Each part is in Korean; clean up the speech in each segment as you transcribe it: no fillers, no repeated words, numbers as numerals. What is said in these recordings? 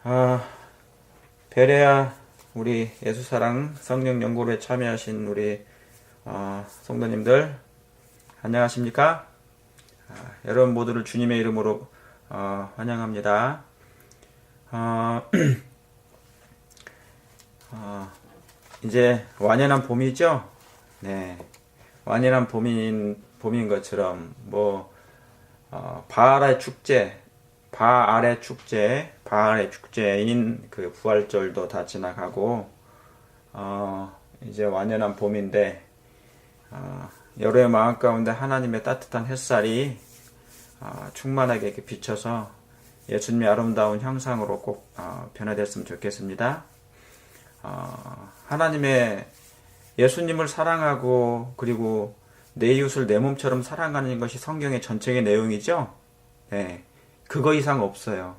아, 베레아 우리 예수사랑 성령 연구에 참여하신 우리 성도님들 안녕하십니까? 여러분 모두를 주님의 이름으로 환영합니다. 이제 완연한 봄이죠? 네, 완연한 봄인 것처럼 바알의 축제인 그 부활절도 다 지나가고 이제 완연한 봄인데 여러의 마음 가운데 하나님의 따뜻한 햇살이 충만하게 이렇게 비쳐서 예수님의 아름다운 형상으로 꼭 변화됐으면 좋겠습니다. 하나님의 예수님을 사랑하고 그리고 내 이웃을 내 몸처럼 사랑하는 것이 성경의 전체의 내용이죠. 네, 그거 이상 없어요.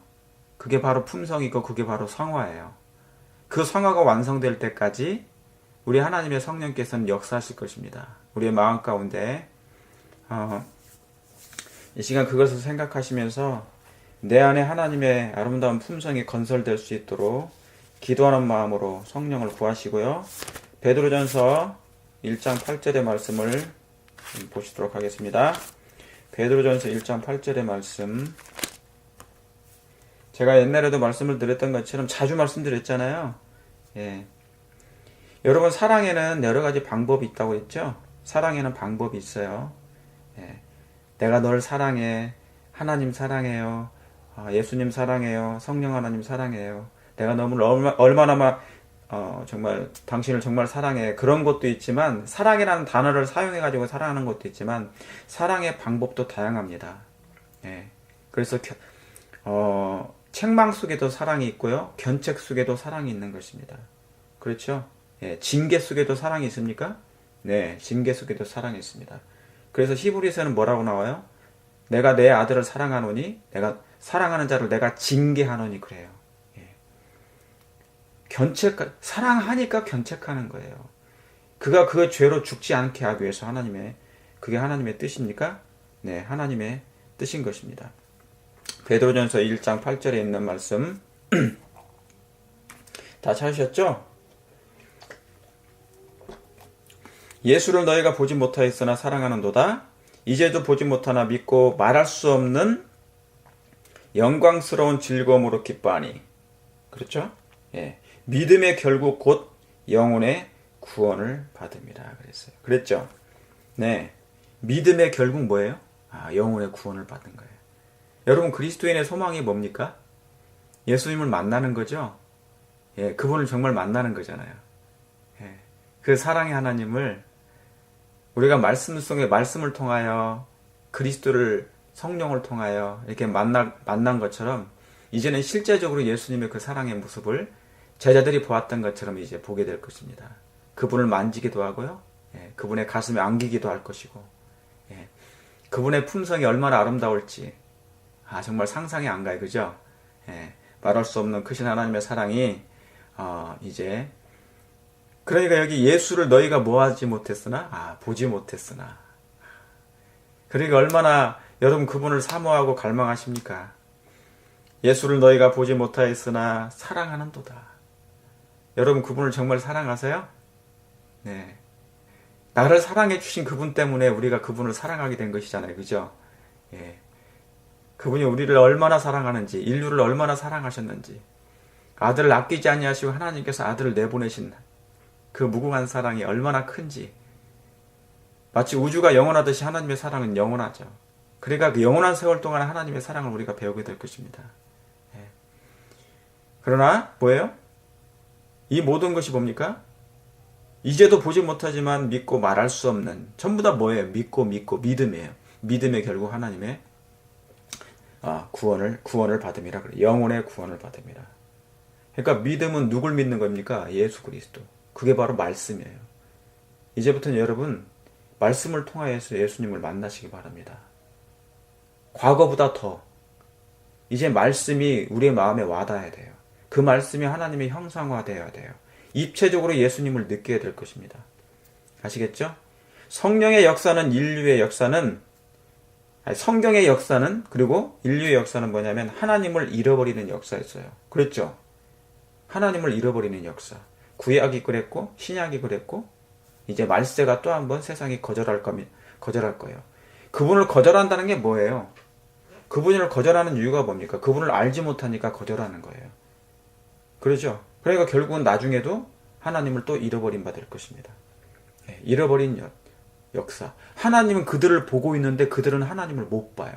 그게 바로 품성이고 그게 바로 성화예요. 그 성화가 완성될 때까지 우리 하나님의 성령께서는 역사하실 것입니다. 우리의 마음 가운데 이 시간 그것을 생각하시면서 내 안에 하나님의 아름다운 품성이 건설될 수 있도록 기도하는 마음으로 성령을 구하시고요. 베드로전서 1장 8절의 말씀을 보시도록 하겠습니다. 베드로전서 1장 8절의 말씀. 제가 옛날에도 말씀을 드렸던 것처럼 자주 말씀드렸잖아요. 예. 여러분, 사랑에는 여러 가지 방법이 있다고 했죠? 사랑에는 방법이 있어요. 예. 내가 널 사랑해. 하나님 사랑해요. 예수님 사랑해요. 성령 하나님 사랑해요. 내가 너무 얼마나 정말 당신을 정말 사랑해. 그런 것도 있지만, 사랑이라는 단어를 사용해가지고 사랑하는 것도 있지만, 사랑의 방법도 다양합니다. 예. 그래서 책망 속에도 사랑이 있고요. 견책 속에도 사랑이 있는 것입니다. 그렇죠? 예. 징계 속에도 사랑이 있습니까? 네. 징계 속에도 사랑이 있습니다. 그래서 히브리서는 뭐라고 나와요? 내가 내 아들을 사랑하노니, 내가 사랑하는 자를 내가 징계하노니 그래요. 사랑하니까 견책하는 거예요. 그가 그 죄로 죽지 않게 하기 위해서 그게 하나님의 뜻입니까? 네, 하나님의 뜻인 것입니다. 베드로전서 1장 8절에 있는 말씀 다 찾으셨죠? 예수를 너희가 보지 못하였으나 사랑하는도다. 이제도 보지 못하나 믿고 말할 수 없는 영광스러운 즐거움으로 기뻐하니. 그렇죠? 예. 믿음의 결국 곧 영혼의 구원을 받음이라 그랬어요. 그랬죠? 네. 믿음의 결국 뭐예요? 영혼의 구원을 받은 거예요. 여러분, 그리스도인의 소망이 뭡니까? 예수님을 만나는 거죠? 예, 그분을 정말 만나는 거잖아요. 예, 그 사랑의 하나님을 우리가 말씀을 통하여 그리스도를 성령을 통하여 이렇게 만난 것처럼 이제는 실제적으로 예수님의 그 사랑의 모습을 제자들이 보았던 것처럼 이제 보게 될 것입니다. 그분을 만지기도 하고요. 예, 그분의 가슴에 안기기도 할 것이고, 예, 그분의 품성이 얼마나 아름다울지, 정말 상상이 안 가요. 그죠? 예, 말할 수 없는 크신 하나님의 사랑이, 이제, 그러니까 여기 예수를 너희가 뭐하지 못했으나, 보지 못했으나. 그러니까 얼마나 여러분 그분을 사모하고 갈망하십니까? 예수를 너희가 보지 못하였으나 사랑하는도다. 여러분 그분을 정말 사랑하세요? 네. 나를 사랑해 주신 그분 때문에 우리가 그분을 사랑하게 된 것이잖아요. 그죠? 예. 그분이 우리를 얼마나 사랑하는지, 인류를 얼마나 사랑하셨는지, 아들을 아끼지 아니하시고 하나님께서 아들을 내보내신 그 무궁한 사랑이 얼마나 큰지, 마치 우주가 영원하듯이 하나님의 사랑은 영원하죠. 그러니까 그 영원한 세월 동안 하나님의 사랑을 우리가 배우게 될 것입니다. 예. 그러나 뭐예요? 이 모든 것이 뭡니까? 이제도 보지 못하지만 믿고 말할 수 없는, 전부 다 뭐예요? 믿고 믿음이에요. 믿음의 결국 하나님의 구원을 받음이라 그래요. 영혼의 구원을 받음이라. 그러니까 믿음은 누굴 믿는 겁니까? 예수 그리스도. 그게 바로 말씀이에요. 이제부터는 여러분 말씀을 통하여서 예수님을 만나시기 바랍니다. 과거보다 더 이제 말씀이 우리의 마음에 와닿아야 돼요. 그 말씀이 하나님의 형상화되어야 돼요. 입체적으로 예수님을 느껴야 될 것입니다. 아시겠죠? 성령의 역사는, 인류의 역사는 성경의 역사는, 그리고 인류의 역사는 뭐냐면 하나님을 잃어버리는 역사였어요. 그랬죠? 하나님을 잃어버리는 역사. 구약이 그랬고 신약이 그랬고 이제 말세가 또 한 번 세상이 거절할 거예요. 그분을 거절한다는 게 뭐예요? 그분을 거절하는 이유가 뭡니까? 그분을 알지 못하니까 거절하는 거예요. 그렇죠? 그러니까 결국은 나중에도 하나님을 또 잃어버린 바 될 것입니다. 잃어버린 역사. 하나님은 그들을 보고 있는데 그들은 하나님을 못 봐요.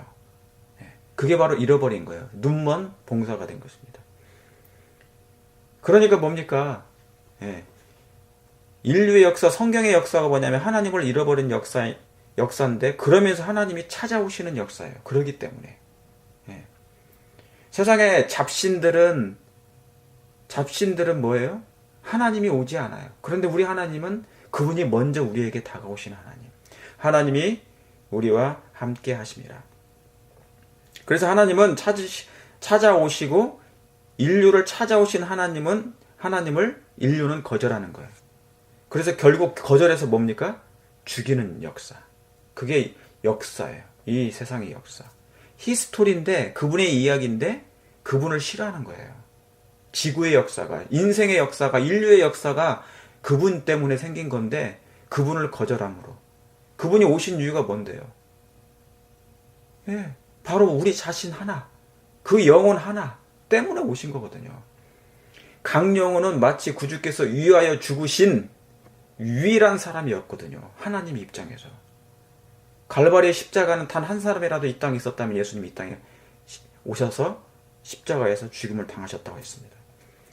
그게 바로 잃어버린 거예요. 눈먼 봉사가 된 것입니다. 그러니까 뭡니까? 인류의 역사, 성경의 역사가 뭐냐면 하나님을 잃어버린 역사인데 그러면서 하나님이 찾아오시는 역사예요. 그러기 때문에. 세상의 잡신들은 뭐예요? 하나님이 오지 않아요. 그런데 우리 하나님은 그분이 먼저 우리에게 다가오시는 하나님. 하나님이 우리와 함께 하십니다. 그래서 하나님은 찾아오시고 인류를 찾아오신 하나님을 인류는 거절하는 거예요. 그래서 결국 거절해서 뭡니까? 죽이는 역사. 그게 역사예요. 이 세상의 역사. 히스토리인데 그분의 이야기인데 그분을 싫어하는 거예요. 지구의 역사가, 인생의 역사가, 인류의 역사가 그분 때문에 생긴 건데 그분을 거절함으로. 그분이 오신 이유가 뭔데요? 바로 우리 자신 하나, 그 영혼 하나 때문에 오신 거거든요. 강영혼은 마치 구주께서 위하여 죽으신 유일한 사람이었거든요. 하나님 입장에서. 갈바리의 십자가는 단 한 사람이라도 이 땅에 있었다면 예수님이 이 땅에 오셔서 십자가에서 죽임을 당하셨다고 했습니다.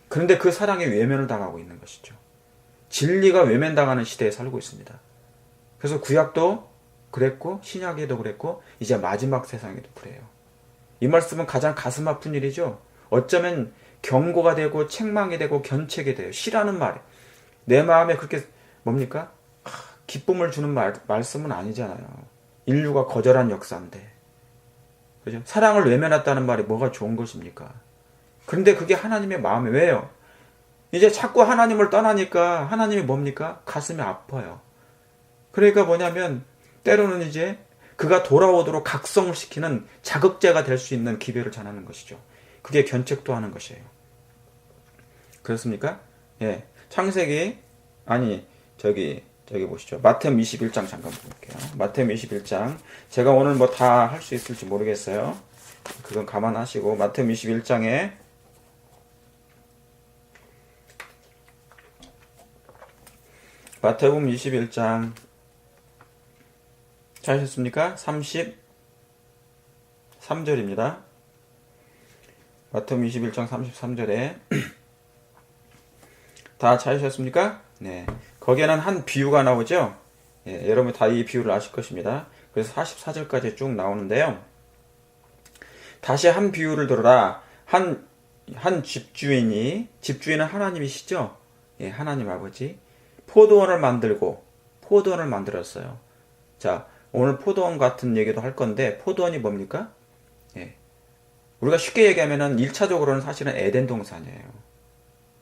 그런데 그 사랑에 외면을 당하고 있는 것이죠. 진리가 외면당하는 시대에 살고 있습니다. 그래서 구약도 그랬고 신약에도 그랬고 이제 마지막 세상에도 그래요. 이 말씀은 가장 가슴 아픈 일이죠. 어쩌면 경고가 되고 책망이 되고 견책이 돼요. 시라는 말, 내 마음에 그렇게 뭡니까? 기쁨을 주는 말씀은 아니잖아요. 인류가 거절한 역사인데, 그죠? 사랑을 외면했다는 말이 뭐가 좋은 것입니까? 그런데 그게 하나님의 마음에 왜요? 이제 자꾸 하나님을 떠나니까 하나님이 뭡니까? 가슴이 아파요. 그러니까 뭐냐면 때로는 이제 그가 돌아오도록 각성을 시키는 자극제가 될 수 있는 기별을 전하는 것이죠. 그게 견책도 하는 것이에요. 그렇습니까? 창세기 저기 보시죠. 마태음 21장 잠깐 볼게요. 마태음 21장. 제가 오늘 뭐 다 할 수 있을지 모르겠어요. 그건 감안하시고 마태음 21장에 마태복음 21장 찾으셨습니까? 33절입니다. 마태복음 21장 33절에 다 찾으셨습니까? 네. 거기에는 한 비유가 나오죠? 여러분 다 이 비유를 아실 것입니다. 그래서 44절까지 쭉 나오는데요. 다시 한 비유를 들어라. 한 집주인은 하나님이시죠? 하나님 아버지. 포도원을 만들었어요. 자, 오늘 포도원 같은 얘기도 할 건데, 포도원이 뭡니까? 우리가 쉽게 얘기하면은 1차적으로는 사실은 에덴 동산이에요.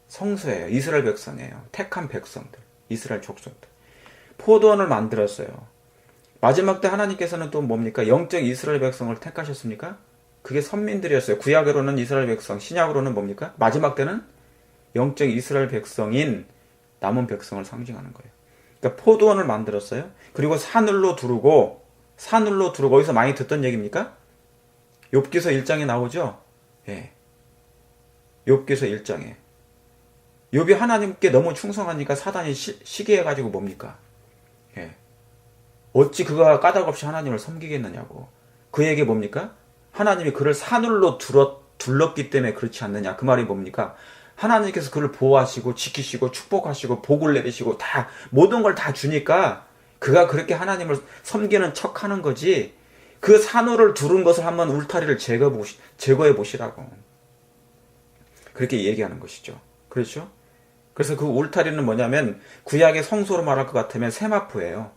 성소예요. 이스라엘 백성이에요. 택한 백성들. 이스라엘 족속들. 포도원을 만들었어요. 마지막 때 하나님께서는 또 뭡니까? 영적 이스라엘 백성을 택하셨습니까? 그게 선민들이었어요. 구약으로는 이스라엘 백성, 신약으로는 뭡니까? 마지막 때는 영적 이스라엘 백성인 남은 백성을 상징하는 거예요. 그러니까 포도원을 만들었어요. 그리고 산울로 두르고 어디서 많이 듣던 얘기입니까? 욥기서 1장에 나오죠? 욥기서 1장에. 욥이 하나님께 너무 충성하니까 사단이 시기해가지고 뭡니까? 어찌 그가 까닭없이 하나님을 섬기겠느냐고. 그에게 뭡니까? 하나님이 그를 산울로 둘렀기 때문에 그렇지 않느냐. 그 말이 뭡니까? 하나님께서 그를 보호하시고 지키시고 축복하시고 복을 내리시고 다 모든 걸 다 주니까 그가 그렇게 하나님을 섬기는 척하는 거지. 그 산울을 두른 것을 한번 울타리를 제거해 보시라고. 그렇게 얘기하는 것이죠. 그렇죠? 그래서 그 울타리는 뭐냐면 구약의 성소로 말할 것 같으면 세마포예요.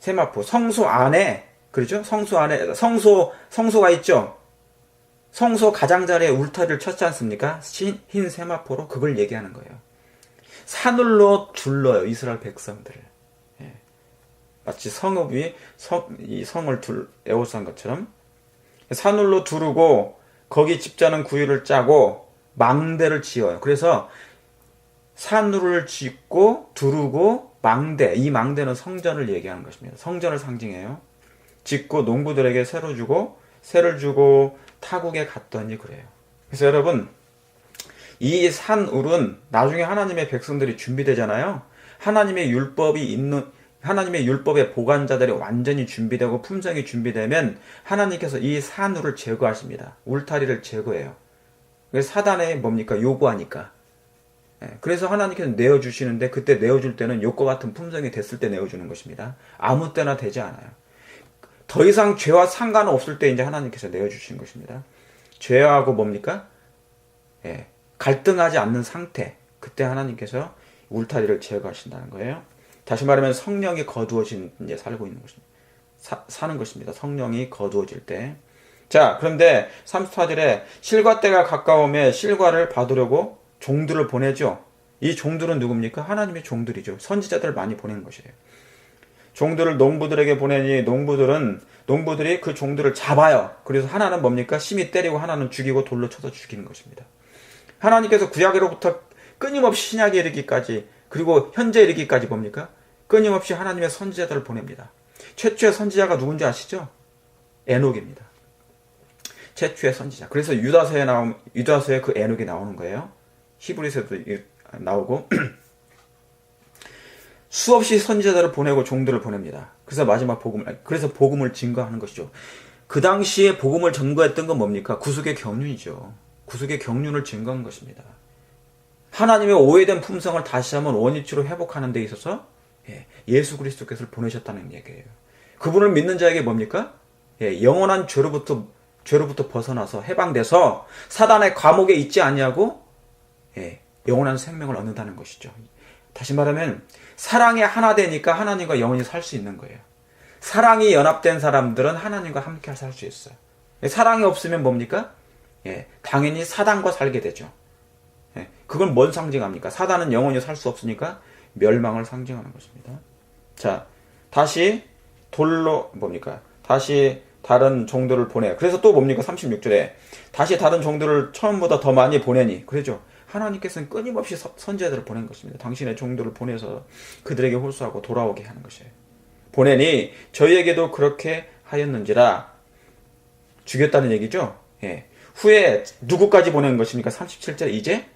세마포. 성소 안에, 그렇죠? 성소 안에 성소가 있죠. 성소 가장자리에 울타리를 쳤지 않습니까? 흰 세마포로 그걸 얘기하는 거예요. 산울로 둘러요, 이스라엘 백성들을. 마치 성읍이 이 성을 에워싼 것처럼 산울로 두르고 거기 집자는 구유를 짜고 망대를 지어요. 그래서 산울을 짓고 두르고 망대, 이 망대는 성전을 얘기하는 것입니다. 성전을 상징해요. 짓고 농부들에게 새를 주고 타국에 갔더니 그래요. 그래서 여러분, 이 산울은 나중에 하나님의 백성들이 준비되잖아요. 하나님의 율법의 보관자들이 완전히 준비되고 품성이 준비되면 하나님께서 이 산울을 제거하십니다. 울타리를 제거해요. 그래서 사단에 뭡니까? 요구하니까. 그래서 하나님께서 내어주시는데, 그때 내어줄 때는 욕과 같은 품성이 됐을 때 내어주는 것입니다. 아무 때나 되지 않아요. 더 이상 죄와 상관없을 때 이제 하나님께서 내어주시는 것입니다. 죄하고 뭡니까? 갈등하지 않는 상태. 그때 하나님께서 울타리를 제거하신다는 거예요. 다시 말하면 성령이 거두어진 이제 살고 있는 것입니다. 사는 것입니다. 성령이 거두어질 때. 자, 그런데 34절에 실과 때가 가까우면 실과를 받으려고 종들을 보내죠. 이 종들은 누굽니까? 하나님의 종들이죠. 선지자들을 많이 보낸 것이에요. 종들을 농부들에게 보내니 농부들이 그 종들을 잡아요. 그래서 하나는 뭡니까? 심히 때리고 하나는 죽이고 돌로 쳐서 죽이는 것입니다. 하나님께서 구약으로부터 끊임없이 신약에 이르기까지, 그리고 현재 이르기까지 뭡니까? 끊임없이 하나님의 선지자들을 보냅니다. 최초의 선지자가 누군지 아시죠? 에녹입니다. 최초의 선지자. 그래서 유다서에 그 에녹이 나오는 거예요. 히브리서도 나오고 수없이 선지자들을 보내고 종들을 보냅니다. 그래서 마지막 복음을 증거하는 것이죠. 그 당시에 복음을 전거했던 건 뭡니까? 구속의 경륜이죠. 구속의 경륜을 증거한 것입니다. 하나님의 오해된 품성을 다시 한번 원위치로 회복하는 데 있어서 예수 그리스도께서 보내셨다는 얘기예요. 그분을 믿는 자에게 뭡니까? 영원한 죄로부터 벗어나서 해방돼서 사단의 감옥에 있지 아니하고 영원한 생명을 얻는다는 것이죠. 다시 말하면 사랑이 하나 되니까 하나님과 영원히 살 수 있는 거예요. 사랑이 연합된 사람들은 하나님과 함께 살 수 있어요. 사랑이 없으면 뭡니까? 당연히 사단과 살게 되죠. 그건 뭔 상징합니까? 사단은 영원히 살 수 없으니까 멸망을 상징하는 것입니다. 자, 다시 다시 다른 종들을 보내요. 그래서 또 뭡니까? 36절에 다시 다른 종들을 처음보다 더 많이 보내니, 그러죠. 하나님께서는 끊임없이 선지자들을 보낸 것입니다. 당신의 종들을 보내서 그들에게 홀수하고 돌아오게 하는 것이에요. 보내니 저희에게도 그렇게 하였는지라. 죽였다는 얘기죠. 후에 누구까지 보낸 것입니까? 37절 이제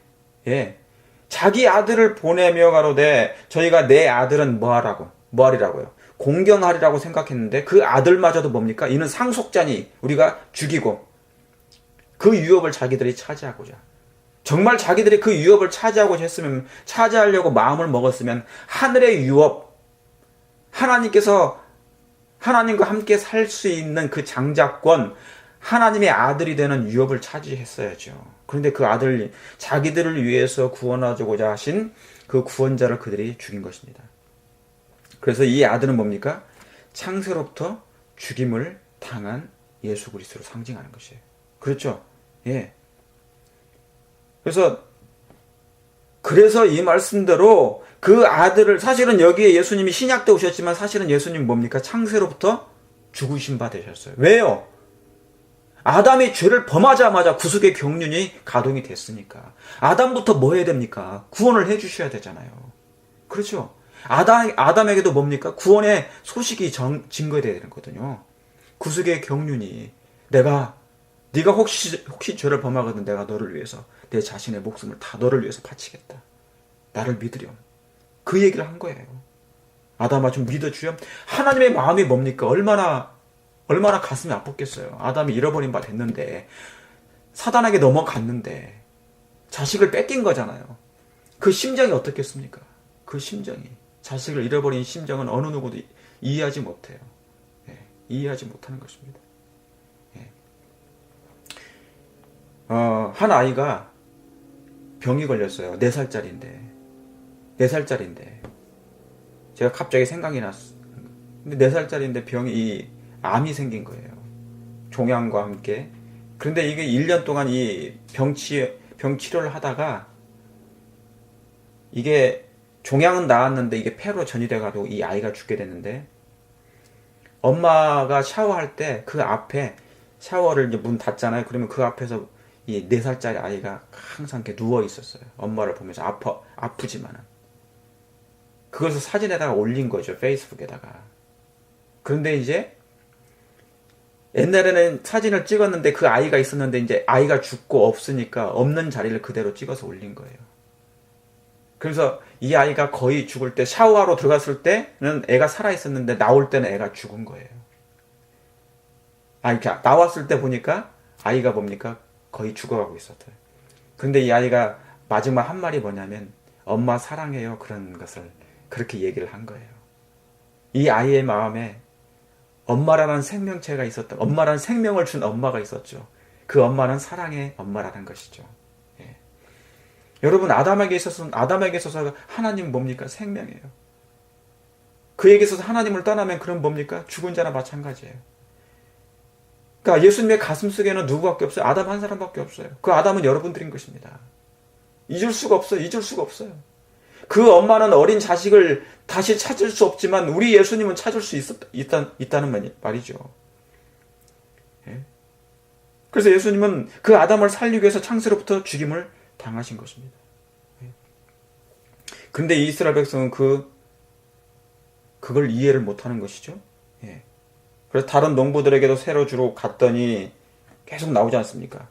자기 아들을 보내며 가로되 저희가 내 아들은 뭐하리라고요? 공경하리라고 생각했는데 그 아들마저도 뭡니까? 이는 상속자니 우리가 죽이고 그 유업을 자기들이 차지하고자, 정말 자기들이 그 유업을 차지하고자 했으면, 차지하려고 마음을 먹었으면 하늘의 유업, 하나님께서 하나님과 함께 살 수 있는 그 장자권, 하나님의 아들이 되는 유업을 차지했어야죠. 그런데 그 아들, 자기들을 위해서 구원하고자 하신 그 구원자를 그들이 죽인 것입니다. 그래서 이 아들은 뭡니까? 창세로부터 죽임을 당한 예수 그리스도를 상징하는 것이에요. 그렇죠? 그래서 이 말씀대로 그 아들을, 사실은 여기에 예수님이 신약 때 오셨지만 사실은 예수님 뭡니까? 창세로부터 죽으신 바 되셨어요. 왜요? 아담이 죄를 범하자마자 구속의 경륜이 가동이 됐으니까. 아담부터 뭐 해야 됩니까? 구원을 해 주셔야 되잖아요. 그렇죠? 아담에게도 뭡니까? 구원의 소식이 증거돼야 되거든요. 구속의 경륜이, 네가 혹시 죄를 범하거든 내가 너를 위해서 내 자신의 목숨을 다 너를 위해서 바치겠다. 나를 믿으렴. 그 얘기를 한 거예요. 아담아 좀 믿어주렴. 하나님의 마음이 뭡니까? 얼마나 가슴이 아팠겠어요. 아담이 잃어버린 바 됐는데, 사단에게 넘어갔는데 자식을 뺏긴 거잖아요. 그 심정이 어떻겠습니까? 그 심정이, 자식을 잃어버린 심정은 어느 누구도 이해하지 못해요. 이해하지 못하는 것입니다. 한 아이가 병이 걸렸어요. 4살짜리인데 제가 갑자기 생각이 났어요. 근데 4살짜리인데 병이 암이 생긴 거예요. 종양과 함께. 그런데 이게 1년 동안 이 병 치료를 하다가 이게 종양은 나았는데 이게 폐로 전이돼가지고 이 아이가 죽게 됐는데, 엄마가 샤워할 때 그 앞에 샤워를 이제 문 닫잖아요. 그러면 그 앞에서 이 4살짜리 아이가 항상 이렇게 누워 있었어요. 엄마를 보면서 아프지만은. 그것을 사진에다가 올린 거죠. 페이스북에다가. 그런데 이제 옛날에는 사진을 찍었는데 그 아이가 있었는데 이제 아이가 죽고 없으니까 없는 자리를 그대로 찍어서 올린 거예요. 그래서 이 아이가 거의 죽을 때 샤워하러 들어갔을 때는 애가 살아있었는데 나올 때는 애가 죽은 거예요. 이렇게 나왔을 때 보니까 아이가 뭡니까? 거의 죽어가고 있었어요. 근데 이 아이가 마지막 한 말이 뭐냐면 엄마 사랑해요. 그런 것을 그렇게 얘기를 한 거예요. 이 아이의 마음에 엄마라는 생명체가 있었던, 엄마라는 생명을 준 엄마가 있었죠. 그 엄마는 사랑의 엄마라는 것이죠. 예. 여러분, 아담에게 있어서 하나님 뭡니까? 생명이에요. 그에게 있어서 하나님을 떠나면 그럼 뭡니까? 죽은 자나 마찬가지예요. 그러니까 예수님의 가슴 속에는 누구밖에 없어요? 아담 한 사람밖에 없어요. 그 아담은 여러분들인 것입니다. 잊을 수가 없어요. 잊을 수가 없어요. 그 엄마는 어린 자식을 다시 찾을 수 없지만 우리 예수님은 찾을 수 있다는 말이죠. 예? 그래서 예수님은 그 아담을 살리기 위해서 창세로부터 죽임을 당하신 것입니다. 예? 그런데 이스라엘 백성은 그걸 이해를 못하는 것이죠. 예. 그래서 다른 농부들에게도 새로 주러 갔더니 계속 나오지 않습니까?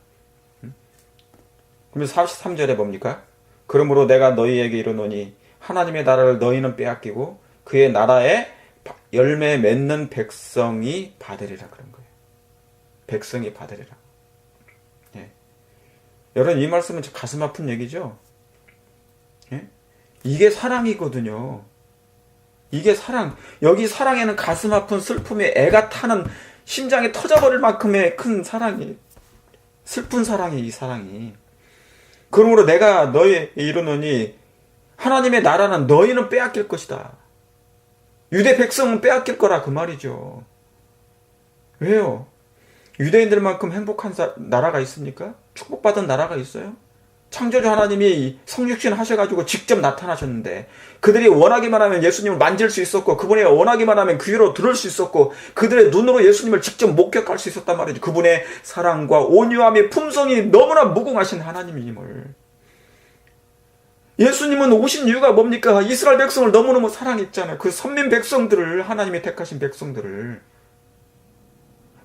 그러면 43절에 뭡니까? 그러므로 내가 너희에게 이르노니 하나님의 나라를 너희는 빼앗기고 그의 나라에 열매 맺는 백성이 받으리라 그런 거예요. 백성이 받으리라. 예. 여러분, 이 말씀은 가슴 아픈 얘기죠? 예? 이게 사랑이거든요. 이게 사랑. 여기 사랑에는 가슴 아픈 슬픔이 애가 타는 심장이 터져버릴 만큼의 큰 사랑이, 슬픈 사랑이, 이 사랑이. 그러므로 내가 너희에게 이르노니 하나님의 나라는 너희는 빼앗길 것이다. 유대 백성은 빼앗길 거라 그 말이죠. 왜요? 유대인들만큼 행복한 나라가 있습니까? 축복받은 나라가 있어요? 창조주 하나님이 성육신 하셔가지고 직접 나타나셨는데 그들이 원하기만 하면 예수님을 만질 수 있었고 그분이 원하기만 하면 귀로 들을 수 있었고 그들의 눈으로 예수님을 직접 목격할 수 있었단 말이죠. 그분의 사랑과 온유함이 품성이 너무나 무궁하신 하나님임을. 예수님은 오신 이유가 뭡니까? 이스라엘 백성을 너무너무 사랑했잖아요. 그 선민 백성들을, 하나님이 택하신 백성들을.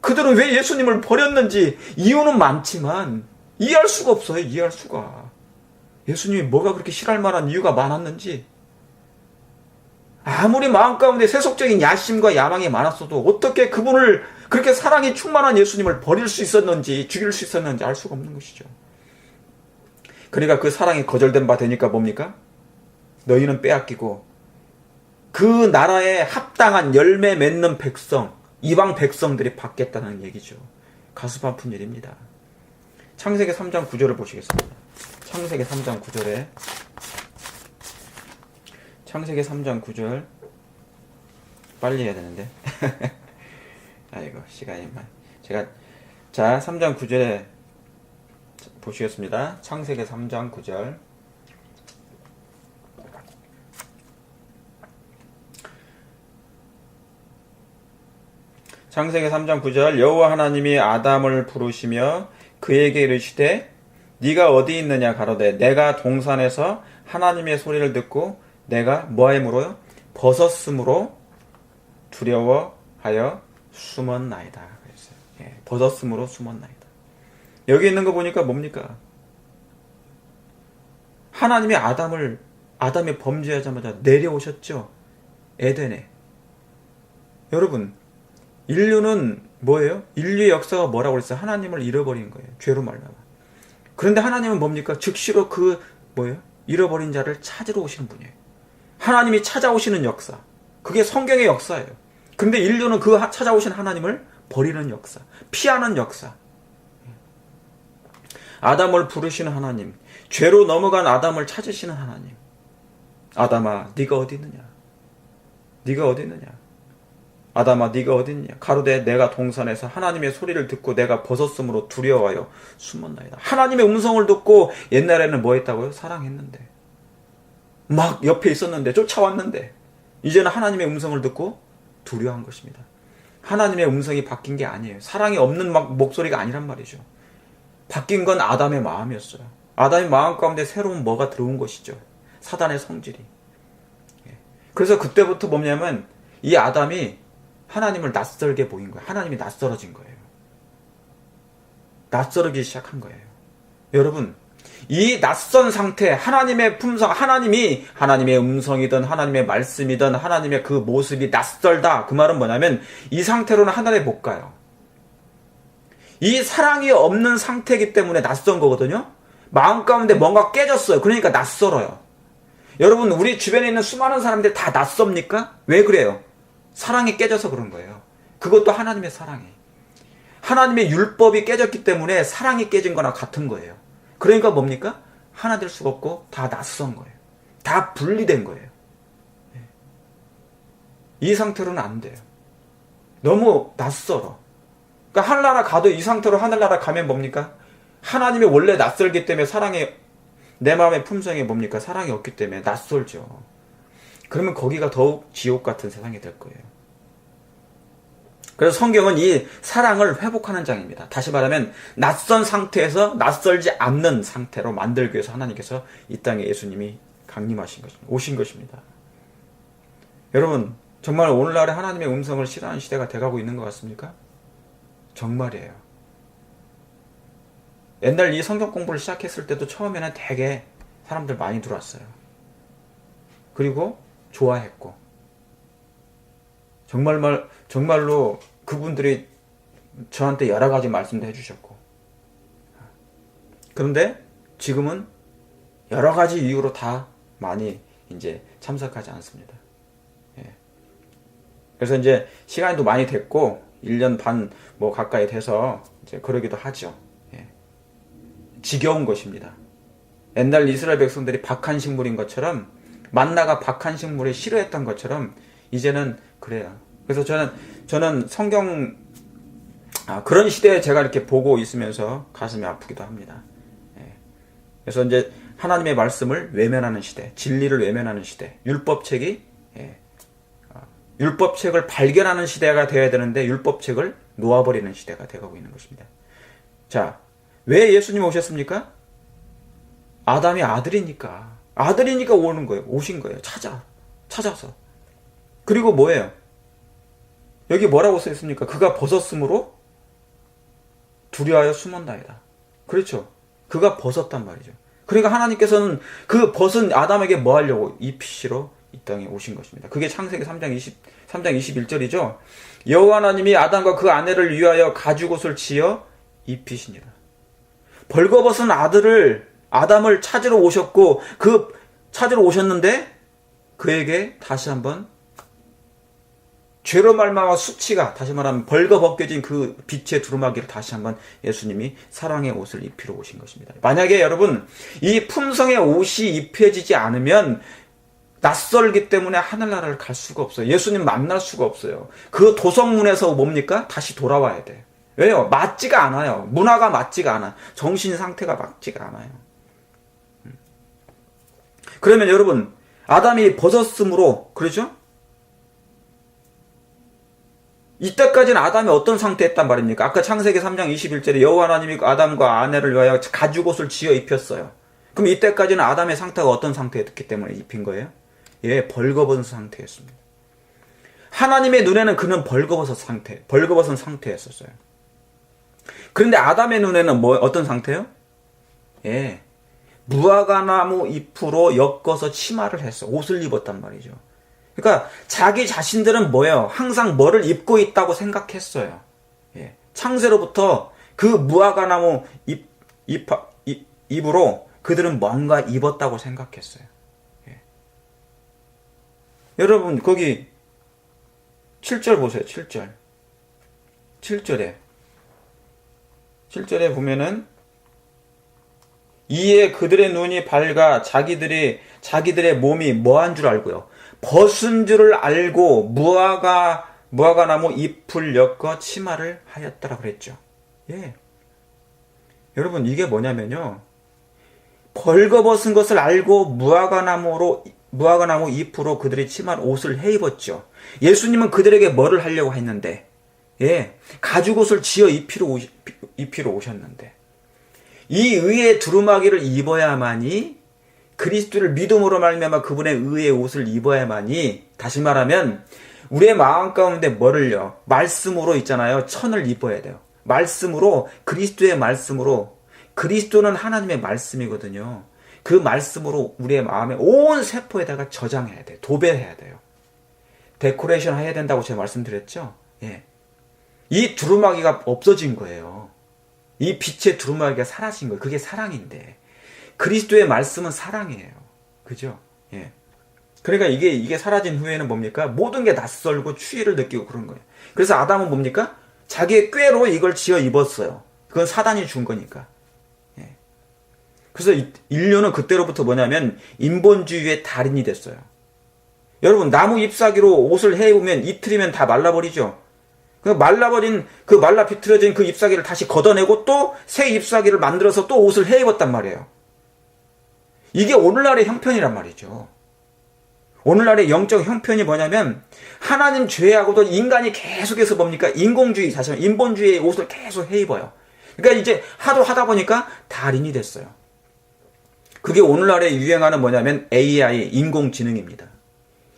그들은 왜 예수님을 버렸는지 이유는 많지만 이해할 수가 없어요. 이해할 수가. 예수님이 뭐가 그렇게 싫어할 만한 이유가 많았는지. 아무리 마음 가운데 세속적인 야심과 야망이 많았어도 어떻게 그분을, 그렇게 사랑이 충만한 예수님을 버릴 수 있었는지, 죽일 수 있었는지 알 수가 없는 것이죠. 그러니까 그 사랑이 거절된 바 되니까 뭡니까? 너희는 빼앗기고 그 나라에 합당한 열매 맺는 백성, 이방 백성들이 받겠다는 얘기죠. 가슴 아픈 일입니다. 창세기 3장 9절을 보시겠습니다. 창세기 3장 9절에 창세기 3장 9절 빨리 해야 되는데 아이고 시간이 제가 3장 9절에 보시겠습니다. 창세기 3장 9절 창세기 3장 9절 여호와 하나님이 아담을 부르시며 그에게 이르시되 네가 어디 있느냐 가로되 내가 동산에서 하나님의 소리를 듣고 내가 뭐함으로요? 벗었으므로 두려워하여 숨었나이다. 예, 벗었으므로 숨었나이다. 여기 있는 거 보니까 뭡니까? 하나님이 아담이 범죄하자마자 내려오셨죠? 에덴에. 여러분, 인류는 뭐예요? 인류의 역사가 뭐라고 그랬어요? 하나님을 잃어버린 거예요. 죄로 말미암아. 그런데 하나님은 뭡니까? 즉시로 잃어버린 자를 찾으러 오시는 분이에요. 하나님이 찾아오시는 역사. 그게 성경의 역사예요. 근데 인류는 그 찾아오신 하나님을 버리는 역사. 피하는 역사. 아담을 부르시는 하나님. 죄로 넘어간 아담을 찾으시는 하나님. 아담아, 네가 어디 있느냐? 네가 어디 있느냐? 아담아, 네가 어디 있느냐? 가로되 내가 동산에서 하나님의 소리를 듣고 내가 벗었으므로 두려워하여 숨었나이다. 하나님의 음성을 듣고 옛날에는 뭐 했다고요? 사랑했는데. 막 옆에 있었는데, 쫓아왔는데, 이제는 하나님의 음성을 듣고 두려워한 것입니다. 하나님의 음성이 바뀐 게 아니에요. 사랑이 없는 목소리가 아니란 말이죠. 바뀐 건 아담의 마음이었어요. 아담의 마음 가운데 새로운 뭐가 들어온 것이죠. 사단의 성질이. 그래서 그때부터 뭐냐면 이 아담이 하나님을 낯설게 보인 거예요. 하나님이 낯설어진 거예요. 낯설기 시작한 거예요. 여러분, 이 낯선 상태, 하나님의 품성, 하나님의 음성이든 하나님의 말씀이든 하나님의 그 모습이 낯설다. 그 말은 뭐냐면 이 상태로는 하늘에 못 가요. 이 사랑이 없는 상태이기 때문에 낯선 거거든요. 마음 가운데 뭔가 깨졌어요. 그러니까 낯설어요. 여러분, 우리 주변에 있는 수많은 사람들이 다 낯섭니까? 왜 그래요? 사랑이 깨져서 그런 거예요. 그것도 하나님의 사랑이. 하나님의 율법이 깨졌기 때문에 사랑이 깨진 거나 같은 거예요. 그러니까 뭡니까? 하나 될 수가 없고 다 낯선 거예요. 다 분리된 거예요. 이 상태로는 안 돼요. 너무 낯설어. 그러니까 하늘나라 가도 이 상태로 하늘나라 가면 뭡니까? 하나님이 원래 낯설기 때문에 사랑이, 내 마음의 품성이 뭡니까? 사랑이 없기 때문에 낯설죠. 그러면 거기가 더욱 지옥 같은 세상이 될 거예요. 그래서 성경은 이 사랑을 회복하는 장입니다. 다시 말하면 낯선 상태에서 낯설지 않는 상태로 만들기 위해서 하나님께서 이 땅에 예수님이 강림하신 것입니다. 오신 것입니다. 여러분, 정말 오늘날에 하나님의 음성을 싫어하는 시대가 돼가고 있는 것 같습니까? 정말이에요. 옛날 이 성경 공부를 시작했을 때도 처음에는 되게 사람들 많이 들어왔어요. 그리고 좋아했고, 정말로 그분들이 저한테 여러 가지 말씀도 해주셨고, 그런데 지금은 여러 가지 이유로 다 많이 이제 참석하지 않습니다. 그래서 이제 시간도 많이 됐고 1년 반 뭐 가까이 돼서 이제 그러기도 하죠. 지겨운 것입니다. 옛날 이스라엘 백성들이 박한 식물인 것처럼, 만나가 박한 식물을 싫어했던 것처럼 이제는 그래요. 그래서 저는 성경, 그런 시대에 제가 이렇게 보고 있으면서 가슴이 아프기도 합니다. 그래서 이제 하나님의 말씀을 외면하는 시대, 진리를 외면하는 시대, 율법책을 발견하는 시대가 되어야 되는데 율법책을 놓아버리는 시대가 되어가고 있는 것입니다. 자, 왜 예수님 오셨습니까? 아담이 아들이니까 오신 거예요. 찾아서. 그리고 뭐예요? 여기 뭐라고 써 있습니까? 그가 벗었으므로 두려워하여 숨었나이다. 그렇죠? 그가 벗었단 말이죠. 그러니까 하나님께서는 그 벗은 아담에게 뭐 하려고? 입히시러 이 땅에 오신 것입니다. 그게 창세기 3장 21절이죠. 여호와 하나님이 아담과 그 아내를 위하여 가죽옷을 지어 입히시니라. 벌거벗은 아담을 찾으러 오셨고, 찾으러 오셨는데 그에게 다시 한번 죄로 말미암아 수치가, 다시 말하면 벌거벗겨진 그 빛의 두루마기를 다시 한번 예수님이 사랑의 옷을 입히러 오신 것입니다. 만약에 여러분 이 품성의 옷이 입혀지지 않으면 낯설기 때문에 하늘나라를 갈 수가 없어요. 예수님 만날 수가 없어요. 그 도성문에서 뭡니까? 다시 돌아와야 돼. 왜요? 맞지가 않아요. 문화가 맞지가 않아. 정신 상태가 맞지가 않아요. 그러면 여러분, 아담이 벗었으므로, 그렇죠? 이때까지는 아담이 어떤 상태였단 말입니까? 아까 창세기 3장 21절에 여호와 하나님이 아담과 아내를 위하여 가죽옷을 지어 입혔어요. 그럼 이때까지는 아담의 상태가 어떤 상태였기 때문에 입힌 거예요? 벌거벗은 상태였습니다. 하나님의 눈에는 그는 벌거벗은 상태였었어요. 그런데 아담의 눈에는 어떤 상태요? 무화과나무 잎으로 엮어서 치마를 했어. 옷을 입었단 말이죠. 그러니까 자기 자신들은 뭐예요? 항상 뭐를 입고 있다고 생각했어요. 창세로부터 그 무화과나무 잎으로 그들은 뭔가 입었다고 생각했어요. 여러분 거기 7절 보세요. 7절에 보면은 이에 그들의 눈이 밝아 자기들의 몸이 뭐한 줄 알고요. 벗은 줄을 알고 무화과나무 잎을 엮어 치마를 하였더라 그랬죠. 여러분 이게 뭐냐면요. 벌거벗은 것을 알고 무화과나무 잎으로 그들이 치마 옷을 해 입었죠. 예수님은 그들에게 뭐를 하려고 했는데 예, 가죽옷을 지어 입히러 오셨는데 이 의의 두루마기를 입어야만이 그리스도를 믿음으로 말미암아 그분의 의의 옷을 입어야만이 다시 말하면 우리의 마음 가운데 뭐를요? 말씀으로 있잖아요. 천을 입어야 돼요. 말씀으로 그리스도의 말씀으로 그리스도는 하나님의 말씀이거든요. 그 말씀으로 우리의 마음의 온 세포에다가 저장해야 돼요. 도배해야 돼요. 데코레이션 해야 된다고 제가 말씀드렸죠. 예. 이 두루마기가 없어진 거예요. 이 빛의 두루마기가 사라진 거예요. 그게 사랑인데 그리스도의 말씀은 사랑이에요. 그죠? 예. 그러니까 이게 사라진 후에는 뭡니까? 모든 게 낯설고 추위를 느끼고 그런 거예요. 그래서 아담은 뭡니까? 자기의 꾀로 이걸 지어 입었어요. 그건 사단이 준 거니까. 예. 그래서 인류는 그때로부터 뭐냐면 인본주의의 달인이 됐어요. 여러분 나무 잎사귀로 옷을 해 입으면 이틀이면 다 말라버리죠. 그 말라버린 그 말라 비틀어진 그 잎사귀를 다시 걷어내고 또 새 잎사귀를 만들어서 또 옷을 해 입었단 말이에요. 이게 오늘날의 형편이란 말이죠. 오늘날의 영적 형편이 뭐냐면 하나님 죄하고도 인간이 계속해서 뭡니까? 인공주의, 사실 인본주의의 옷을 계속 해 입어요. 그러니까 이제 하도 하다 보니까 달인이 됐어요. 그게 오늘날에 유행하는 뭐냐면 AI, 인공지능입니다.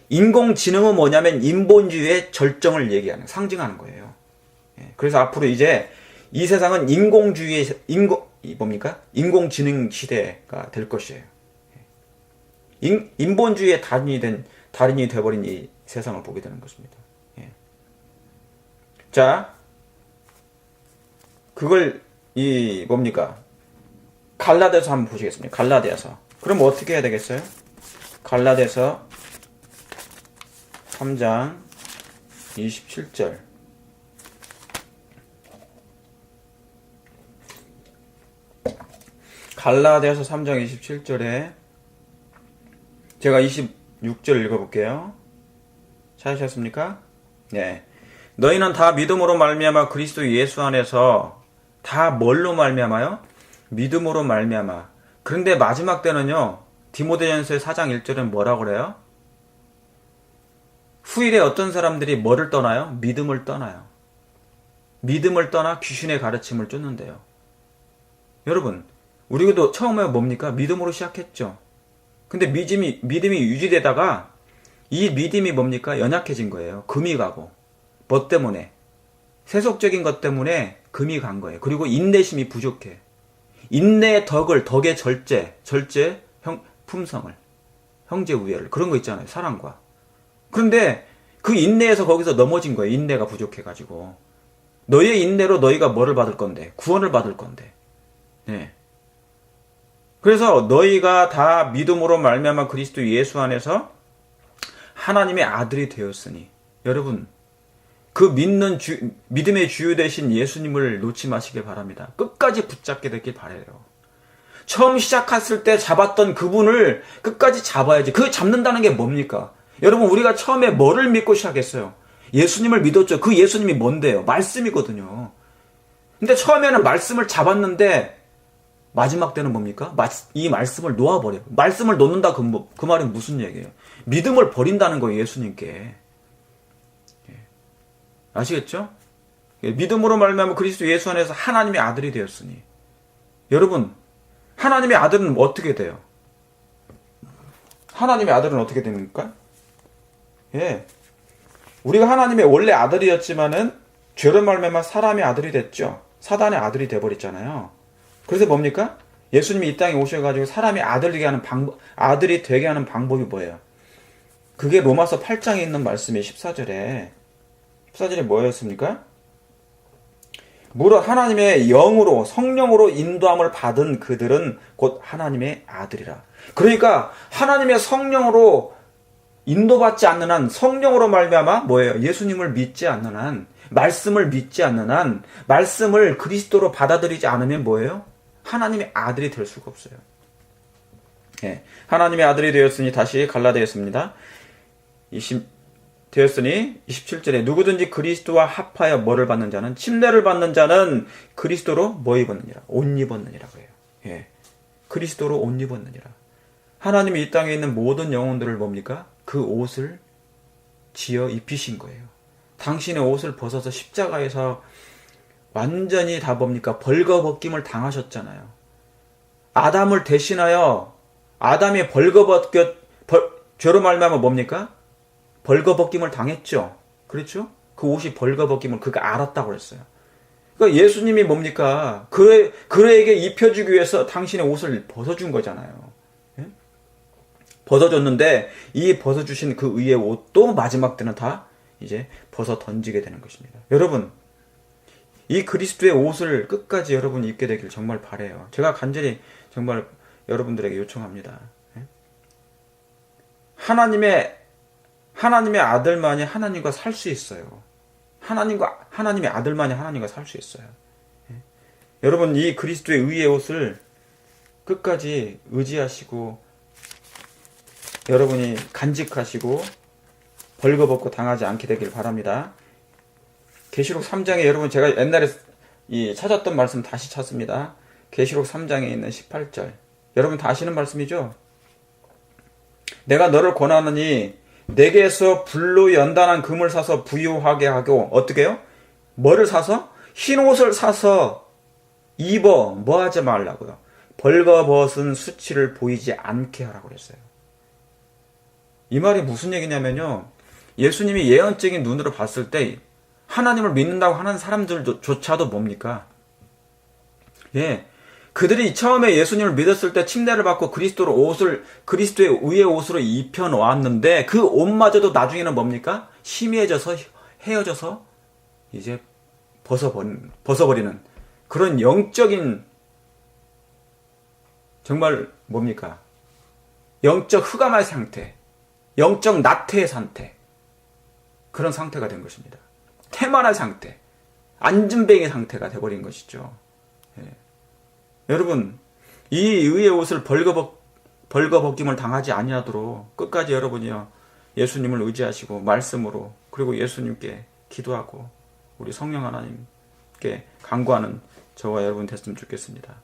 인공지능은 뭐냐면 인본주의의 절정을 얘기하는, 상징하는 거예요. 그래서 앞으로 이제 이 세상은 인공지능 시대가 될 것이에요. 인본주의의 달인이 돼버린 이 세상을 보게 되는 것입니다. 예. 자, 그걸 갈라디아서 한번 보시겠습니다. 갈라디아서. 그럼 어떻게 해야 되겠어요? 갈라디아서 3장 27절. 갈라디아서 3장 27절에 제가 26절 읽어볼게요. 찾으셨습니까? 네. 너희는 다 믿음으로 말미암아 그리스도 예수 안에서 다 뭘로 말미암아요? 믿음으로 말미암아. 그런데 마지막 때는요. 디모데전서 4장 1절은 뭐라고 그래요? 후일에 어떤 사람들이 뭐를 떠나요? 믿음을 떠나요. 믿음을 떠나 귀신의 가르침을 쫓는데요. 여러분, 우리도 처음에 뭡니까? 믿음으로 시작했죠. 근데 믿음이 유지되다가 이 믿음이 뭡니까? 연약해진 거예요. 금이 가고. 뭐 때문에? 세속적인 것 때문에 금이 간 거예요. 그리고 인내심이 부족해. 인내의 덕의 절제, 품성을, 형제 우애를, 그런 거 있잖아요. 사랑과. 그런데 그 인내에서 거기서 넘어진 거예요. 인내가 부족해가지고. 너희의 인내로 너희가 뭐를 받을 건데? 구원을 받을 건데. 네. 그래서 너희가 다 믿음으로 말미암아 그리스도 예수 안에서 하나님의 아들이 되었으니, 여러분 그 믿음의 주유 되신 예수님을 놓지 마시길 바랍니다. 끝까지 붙잡게 되길 바라요. 처음 시작했을 때 잡았던 그분을 끝까지 잡아야지. 그 잡는다는 게 뭡니까? 여러분 우리가 처음에 뭐를 믿고 시작했어요? 예수님을 믿었죠. 그 예수님이 뭔데요? 말씀이거든요. 근데 처음에는 말씀을 잡았는데 마지막 때는 뭡니까? 이 말씀을 놓아버려요. 말씀을 놓는다 그 말은 무슨 얘기예요? 믿음을 버린다는 거예요. 예수님께. 아시겠죠? 믿음으로 말미암아 그리스도 예수 안에서 하나님의 아들이 되었으니, 여러분 하나님의 아들은 어떻게 돼요? 하나님의 아들은 어떻게 됩니까? 예, 우리가 하나님의 원래 아들이었지만은 죄로 말미암아 사람의 아들이 됐죠. 사단의 아들이 돼버렸잖아요. 그래서 뭡니까? 예수님이 이 땅에 오셔가지고 사람이 아들이 되게 하는 방법이 뭐예요? 그게 로마서 8장에 있는 말씀이 14절에 뭐였습니까? 무릇 하나님의 영으로, 성령으로 인도함을 받은 그들은 곧 하나님의 아들이라. 그러니까 하나님의 성령으로 인도받지 않는 한, 성령으로 말미암아 뭐예요? 예수님을 믿지 않는 한, 말씀을 믿지 않는 한, 말씀을 그리스도로 받아들이지 않으면 뭐예요? 하나님의 아들이 될 수가 없어요. 예, 하나님의 아들이 되었으니, 다시 갈라디아서입니다. 되었으니 27절에 누구든지 그리스도와 합하여 뭐를 받는 자는, 침례를 받는 자는 그리스도로 뭐 입었느니라? 옷 입었느니라고 해요. 예, 그리스도로 옷 입었느니라. 하나님이 이 땅에 있는 모든 영혼들을 뭡니까? 그 옷을 지어 입히신 거예요. 당신의 옷을 벗어서 십자가에서 완전히 다 뭡니까? 벌거벗김을 당하셨잖아요. 아담을 대신하여 아담이 죄로 말미암아 뭡니까? 벌거벗김을 당했죠. 그렇죠? 그 옷이 벌거벗김을 그가 알았다고 그랬어요. 그러니까 예수님이 뭡니까? 그에게 입혀주기 위해서 당신의 옷을 벗어준 거잖아요. 예? 벗어줬는데 이 벗어주신 그 의의 옷도 마지막 때는 다 이제 벗어 던지게 되는 것입니다. 여러분, 이 그리스도의 옷을 끝까지 여러분이 입게 되길 정말 바라요. 제가 간절히 정말 여러분들에게 요청합니다. 예? 하나님의 아들만이 하나님과 살 수 있어요. 하나님의 아들만이 하나님과 살 수 있어요. 예? 여러분, 이 그리스도의 의의 옷을 끝까지 의지하시고 여러분이 간직하시고 벌거벗고 당하지 않게 되길 바랍니다. 계시록 3장에 여러분 제가 옛날에 찾았던 말씀 다시 찾습니다. 계시록 3장에 있는 18절. 여러분 다 아시는 말씀이죠? 내가 너를 권하느니 내게서 불로 연단한 금을 사서 부유하게 하고 어떻게 해요? 뭐를 사서? 흰 옷을 사서 입어 뭐 하지 말라고요? 벌거벗은 수치를 보이지 않게 하라고 그랬어요. 이 말이 무슨 얘기냐면요. 예수님이 예언적인 눈으로 봤을 때 하나님을 믿는다고 하는 사람들조차도 뭡니까? 예. 그들이 처음에 예수님을 믿었을 때 침례를 받고 그리스도의 의의 옷으로 입혀 놓았는데 그 옷마저도 나중에는 뭡니까? 희미해져서 헤어져서 이제 벗어버리는 그런 영적인 정말 뭡니까? 영적 흑암의 상태, 영적 나태의 상태, 그런 상태가 된 것입니다. 태만한 상태, 안진뱅이 상태가 돼버린 것이죠. 예. 여러분, 이 의의 옷을 벌거벗김을 당하지 아니하도록 끝까지 여러분이요 예수님을 의지하시고 말씀으로 그리고 예수님께 기도하고 우리 성령 하나님께 간구하는 저와 여러분 됐으면 좋겠습니다.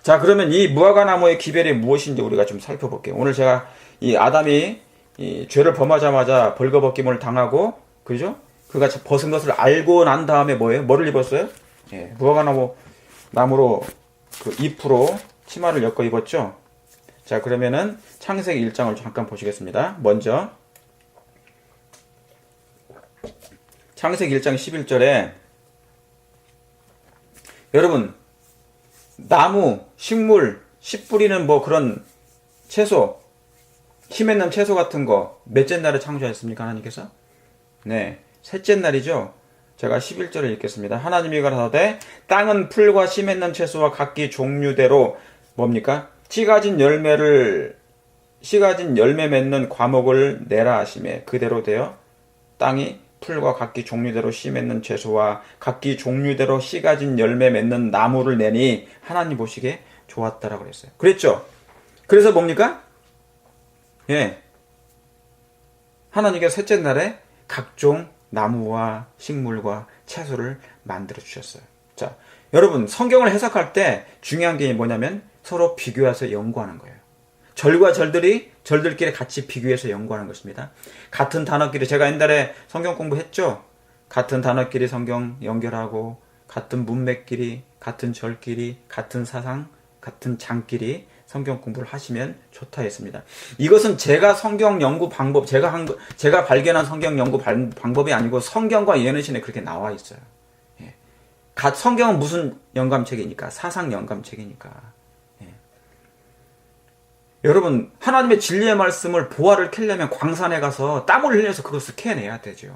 자, 그러면 이 무화과나무의 기별이 무엇인지 우리가 좀 살펴볼게요. 오늘 제가 이 아담이 이 죄를 범하자마자 벌거벗김을 당하고 그죠? 그가 벗은 것을 알고 난 다음에 뭐예요? 뭐를 입었어요? 예, 무화과나무로 그 잎으로 치마를 엮어 입었죠. 자, 그러면은 창세기 1장을 잠깐 보시겠습니다. 먼저 창세기 1장 11절에 여러분 나무, 식물, 씨 뿌리는 뭐 그런 채소, 힘있는 채소 같은 거 몇째 날에 창조하셨습니까? 하나님께서? 네, 셋째 날이죠. 제가 11절을 읽겠습니다. 하나님이 가라사대 땅은 풀과 씨 맺는 채소와 각기 종류대로 뭡니까? 씨 가진 열매 맺는 과목을 내라 하시매 그대로 되어 땅이 풀과 각기 종류대로 씨 맺는 채소와 각기 종류대로 씨 가진 열매 맺는 나무를 내니 하나님 보시기에 좋았다라고 그랬어요. 그랬죠? 그래서 뭡니까? 예. 하나님께서 셋째 날에 각종 나무와 식물과 채소를 만들어 주셨어요. 자, 여러분 성경을 해석할 때 중요한 게 뭐냐면 서로 비교해서 연구하는 거예요. 절과 절들끼리 같이 비교해서 연구하는 것입니다. 같은 단어끼리 제가 옛날에 성경 공부했죠. 같은 단어끼리 성경 연결하고 같은 문맥끼리 같은 절끼리 같은 사상 같은 장끼리 성경 공부를 하시면 좋다 했습니다. 이것은 제가 성경 연구 방법, 제가 발견한 성경 연구 방법이 아니고 성경과 예언신에 그렇게 나와 있어요. 예. 성경은 무슨 영감책이니까? 사상 영감책이니까. 예. 여러분, 하나님의 진리의 말씀을 보화를 캐려면 광산에 가서 땀을 흘려서 그것을 캐내야 되죠.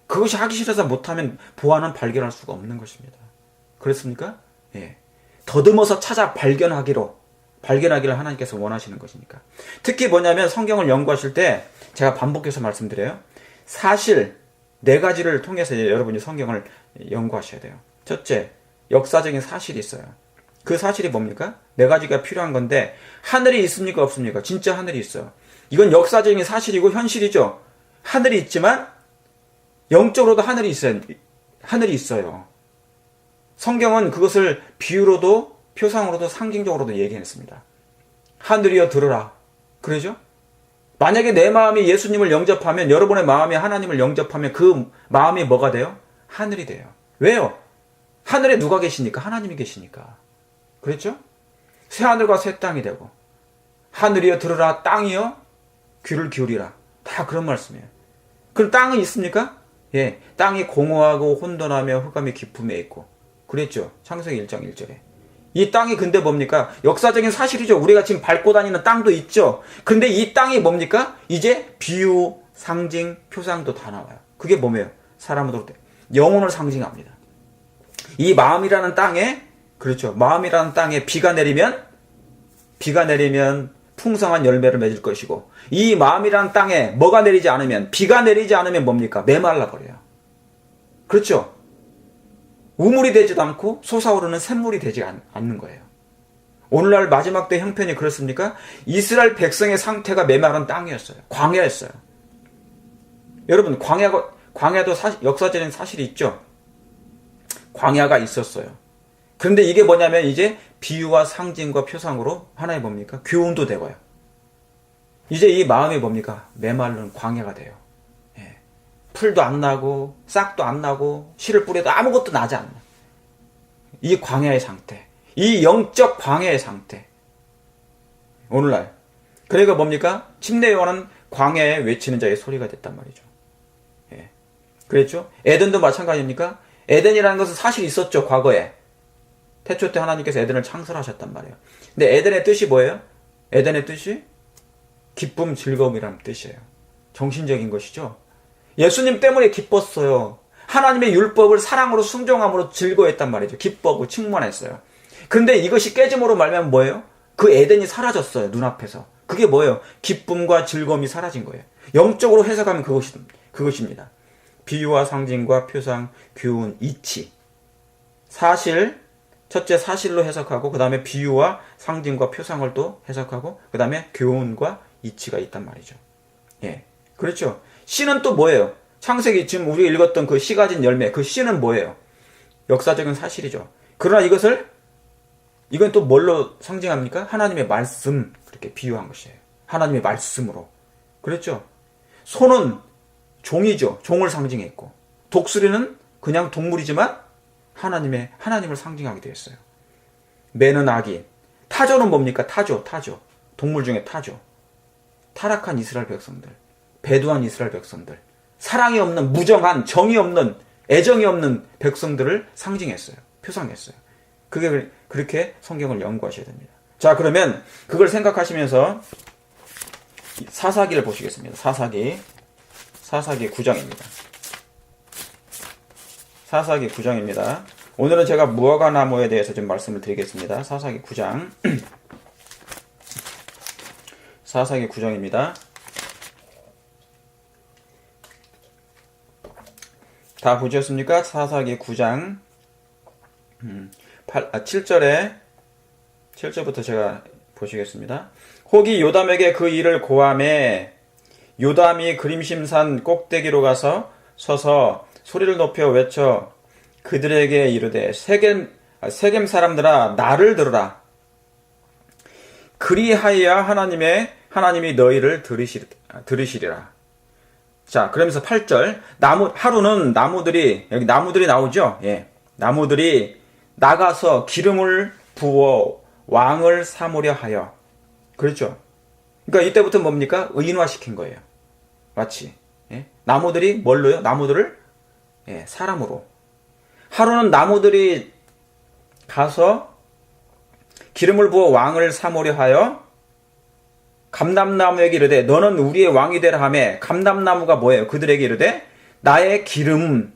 그것이 하기 싫어서 못하면 보화는 발견할 수가 없는 것입니다. 그렇습니까? 예. 더듬어서 찾아 발견하기를 하나님께서 원하시는 것이니까. 특히 뭐냐면 성경을 연구하실 때 제가 반복해서 말씀드려요. 사실 4가지를 통해서 여러분이 성경을 연구하셔야 돼요. 첫째, 역사적인 사실이 있어요. 그 사실이 뭡니까? 4가지가 필요한 건데 하늘이 있습니까? 없습니까? 진짜 하늘이 있어요. 이건 역사적인 사실이고 현실이죠. 하늘이 있지만 영적으로도 하늘이 있어요. 성경은 그것을 비유로도 표상으로도 상징적으로도 얘기했습니다. 하늘이여 들으라. 그러죠? 만약에 내 마음이 예수님을 영접하면, 여러분의 마음이 하나님을 영접하면 그 마음이 뭐가 돼요? 하늘이 돼요. 왜요? 하늘에 누가 계시니까? 하나님이 계시니까. 그렇죠? 새 하늘과 새 땅이 되고, 하늘이여 들으라, 땅이여 귀를 기울이라. 다 그런 말씀이에요. 그럼 땅은 있습니까? 예, 땅이 공허하고 혼돈하며 흑암의 깊음에 있고, 그랬죠? 창세기 1장 1절에. 이 땅이 근데 뭡니까? 역사적인 사실이죠. 우리가 지금 밟고 다니는 땅도 있죠. 근데 이 땅이 뭡니까? 이제 비유, 상징, 표상도 다 나와요. 그게 뭐예요? 사람으로 영혼을 상징합니다. 이 마음이라는 땅에, 그렇죠, 마음이라는 땅에 비가 내리면 풍성한 열매를 맺을 것이고, 이 마음이라는 땅에 뭐가 내리지 않으면, 비가 내리지 않으면 뭡니까? 메말라 버려요. 그렇죠? 우물이 되지도 않고 솟아오르는 샘물이 되지 않는 거예요. 오늘날 마지막 때 형편이 그렇습니까? 이스라엘 백성의 상태가 메마른 땅이었어요. 광야였어요. 여러분, 광야도 역사적인 사실이 있죠. 광야가 있었어요. 그런데 이게 뭐냐면 이제 비유와 상징과 표상으로 하나의 뭡니까? 교훈도 되고요. 이제 이 마음이 뭡니까? 메마른 광야가 돼요. 예. 풀도 안 나고 싹도 안 나고 씨를 뿌려도 아무것도 나지 않는 이 광야의 상태, 이 영적 광야의 상태. 오늘날 그러니까 뭡니까? 침례 요한은 광야에 외치는 자의 소리가 됐단 말이죠. 예. 그랬죠? 에덴도 마찬가지입니까? 에덴이라는 것은 사실 있었죠, 과거에. 태초 때 하나님께서 에덴을 창설하셨단 말이에요. 근데 에덴의 뜻이 뭐예요? 에덴의 뜻이 기쁨, 즐거움이라는 뜻이에요. 정신적인 것이죠. 예수님 때문에 기뻤어요. 하나님의 율법을 사랑으로 순종함으로 즐거워했단 말이죠. 기뻐하고 충만했어요. 근데 이것이 깨짐으로 말하면 뭐예요? 그 에덴이 사라졌어요. 눈앞에서. 그게 뭐예요? 기쁨과 즐거움이 사라진 거예요. 영적으로 해석하면 그것입니다. 비유와 상징과 표상, 교훈, 이치. 사실, 첫째 사실로 해석하고, 그 다음에 비유와 상징과 표상을 또 해석하고, 그 다음에 교훈과 이치가 있단 말이죠. 예. 그렇죠. 씨는 또 뭐예요? 창세기 지금 우리가 읽었던 그 씨 가진 열매, 그 씨는 뭐예요? 역사적인 사실이죠. 그러나 이건 또 뭘로 상징합니까? 하나님의 말씀, 그렇게 비유한 것이에요. 하나님의 말씀으로. 그렇죠? 소는 종이죠. 종을 상징했고, 독수리는 그냥 동물이지만 하나님을 상징하게 되었어요. 매는 아기. 타조는 뭡니까? 타조. 동물 중에 타조. 타락한 이스라엘 백성들. 배도한 이스라엘 백성들. 사랑이 없는, 무정한, 정이 없는, 애정이 없는 백성들을 상징했어요. 표상했어요. 그렇게 성경을 연구하셔야 됩니다. 자, 그러면 그걸 생각하시면서 사사기를 보시겠습니다. 사사기 9장입니다. 사사기 9장입니다. 오늘은 제가 무화과나무에 대해서 좀 말씀을 드리겠습니다. 사사기 9장. 사사기 9장입니다. 다 보셨습니까? 사사기 9장 7절부터 제가 보시겠습니다. 혹이 요담에게 그 일을 고하매 요담이 그림심산 꼭대기로 가서 서서 소리를 높여 외쳐 그들에게 이르되 세겜 사람들아 나를 들으라. 그리하여야 하나님이 너희를 들으시리라. 자, 그러면서 8절 하루는 여기 나무들이 나오죠. 예, 나무들이 나가서 기름을 부어 왕을 삼으려 하여. 그렇죠. 그러니까 이때부터 뭡니까? 의인화시킨 거예요. 마치. 예? 나무들이 뭘로요? 나무들을 사람으로. 하루는 나무들이 가서 기름을 부어 왕을 삼으려 하여 감람나무에게 이르되 너는 우리의 왕이 되라 하매 감람나무가 뭐예요? 그들에게 이르되 나의 기름은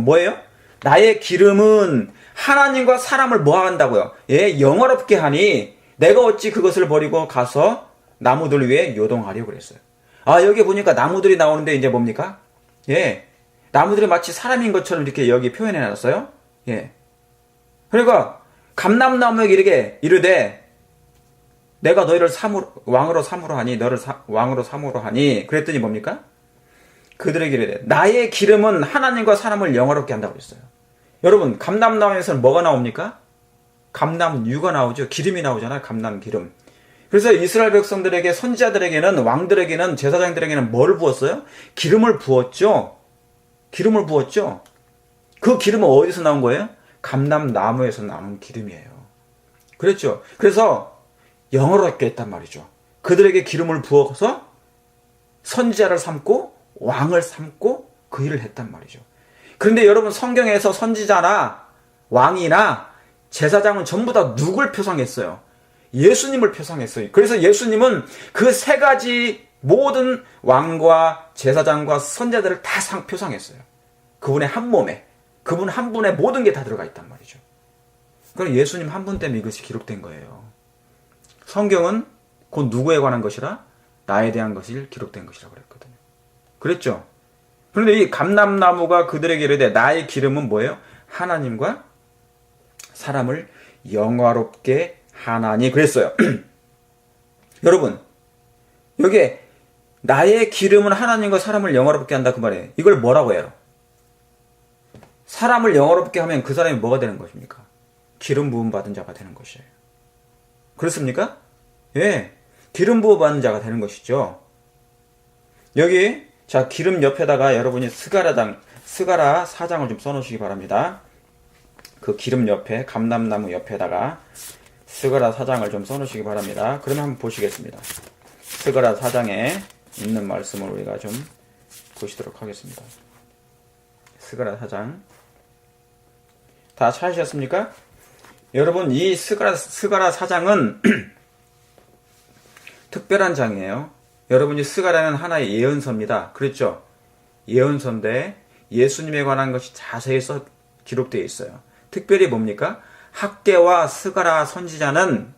뭐예요? 나의 기름은 하나님과 사람을 뭐 한다고요? 영화롭게 하니 내가 어찌 그것을 버리고 가서 나무들 위에 요동하려고 그랬어요. 아, 여기 보니까 나무들이 나오는데 이제 뭡니까? 나무들이 마치 사람인 것처럼 이렇게 여기 표현해 놨어요. 그러니까 감람나무에게 이르되 내가 너희를 왕으로 삼으러 하니 너를 왕으로 삼으러 하니 그랬더니 뭡니까? 그들에게 이르되 나의 기름은 하나님과 사람을 영화롭게 한다고 그랬어요. 여러분, 감람나무에서는 뭐가 나옵니까? 감람유가 나오죠. 기름이 나오잖아요. 감람기름. 그래서 이스라엘 백성들에게, 선지자들에게는, 왕들에게는, 제사장들에게는 뭘 부었어요? 기름을 부었죠. 기름을 부었죠. 그 기름은 어디서 나온 거예요? 감람나무에서 나온 기름이에요. 그랬죠. 그래서 영어롭게 했단 말이죠. 그들에게 기름을 부어서 선지자를 삼고 왕을 삼고 그 일을 했단 말이죠. 그런데 여러분, 성경에서 선지자나 왕이나 제사장은 전부 다 누굴 표상했어요? 예수님을 표상했어요. 그래서 예수님은 그 세 가지 모든 왕과 제사장과 선지자들을 다 표상했어요. 그분의 한 몸에, 그분 한 분의 모든 게 다 들어가 있단 말이죠. 그럼 예수님 한 분 때문에 이것이 기록된 거예요. 성경은 곧 누구에 관한 것이라? 나에 대한 것이 기록된 것이라고 그랬거든요. 그랬죠? 그런데 이 감람나무가 그들에게 이르되 나의 기름은 뭐예요? 하나님과 사람을 영화롭게 하나니 그랬어요. 여러분, 여기에 나의 기름은 하나님과 사람을 영화롭게 한다 그 말이에요. 이걸 뭐라고 해요? 사람을 영화롭게 하면 그 사람이 뭐가 되는 것입니까? 기름 부음 받은 자가 되는 것이에요. 그렇습니까? 예, 기름 부음 받은 자가 되는 것이죠. 여기 자, 기름 옆에다가 여러분이 스가라 4장을 좀 써놓으시기 바랍니다. 그 기름 옆에, 감람나무 옆에다가 스가라 4장을 좀 써놓으시기 바랍니다. 그러면 한번 보시겠습니다. 스가라 4장에 있는 말씀을 우리가 좀 보시도록 하겠습니다. 스가라 4장 다 찾으셨습니까? 여러분, 이 스가라 4장은 특별한 장이에요. 여러분이 스가라는 하나의 예언서입니다. 그렇죠? 예언서인데 예수님에 관한 것이 자세히 기록되어 있어요. 특별히 뭡니까? 학개와 스가라 선지자는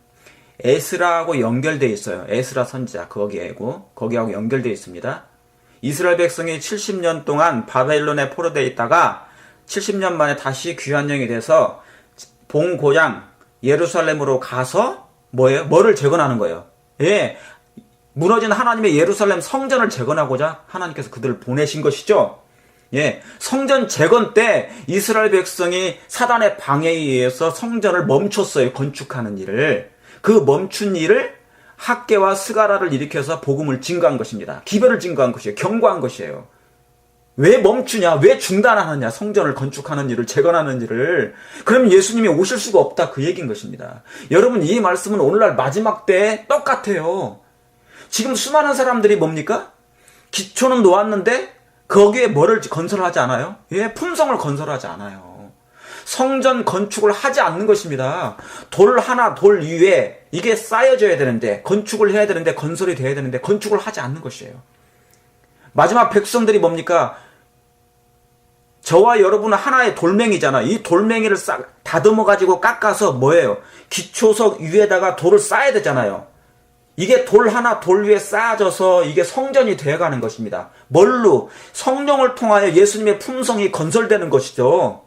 에스라하고 연결되어 있어요. 에스라 선지자 거기하고 연결되어 있습니다. 이스라엘 백성이 70년 동안 바벨론에 포로되어 있다가 70년 만에 다시 귀환영이 돼서 본고향 예루살렘으로 가서 뭐를 재건하는 거예요. 예, 무너진 하나님의 예루살렘 성전을 재건하고자 하나님께서 그들을 보내신 것이죠. 예, 성전 재건 때 이스라엘 백성이 사단의 방해에 의해서 성전을 멈췄어요. 건축하는 일을. 그 멈춘 일을 학개와 스가라를 일으켜서 복음을 증거한 것입니다. 기별을 증거한 것이에요. 경고한 것이에요. 왜 멈추냐? 왜 중단하느냐? 성전을 건축하는 일을, 재건하는 일을. 그럼 예수님이 오실 수가 없다. 그 얘기인 것입니다. 여러분, 이 말씀은 오늘날 마지막 때에 똑같아요. 지금 수많은 사람들이 뭡니까? 기초는 놓았는데 거기에 뭐를 건설하지 않아요? 예, 품성을 건설하지 않아요. 성전 건축을 하지 않는 것입니다. 돌 위에 이게 쌓여져야 되는데, 건축을 해야 되는데, 건설이 돼야 되는데 건축을 하지 않는 것이에요. 마지막 백성들이 뭡니까? 저와 여러분은 하나의 돌멩이잖아. 이 돌멩이를 다듬어 가지고 깎아서 뭐예요? 기초석 위에다가 돌을 쌓아야 되잖아요. 이게 돌 위에 쌓아져서 이게 성전이 되어가는 것입니다. 뭘로? 성령을 통하여 예수님의 품성이 건설되는 것이죠.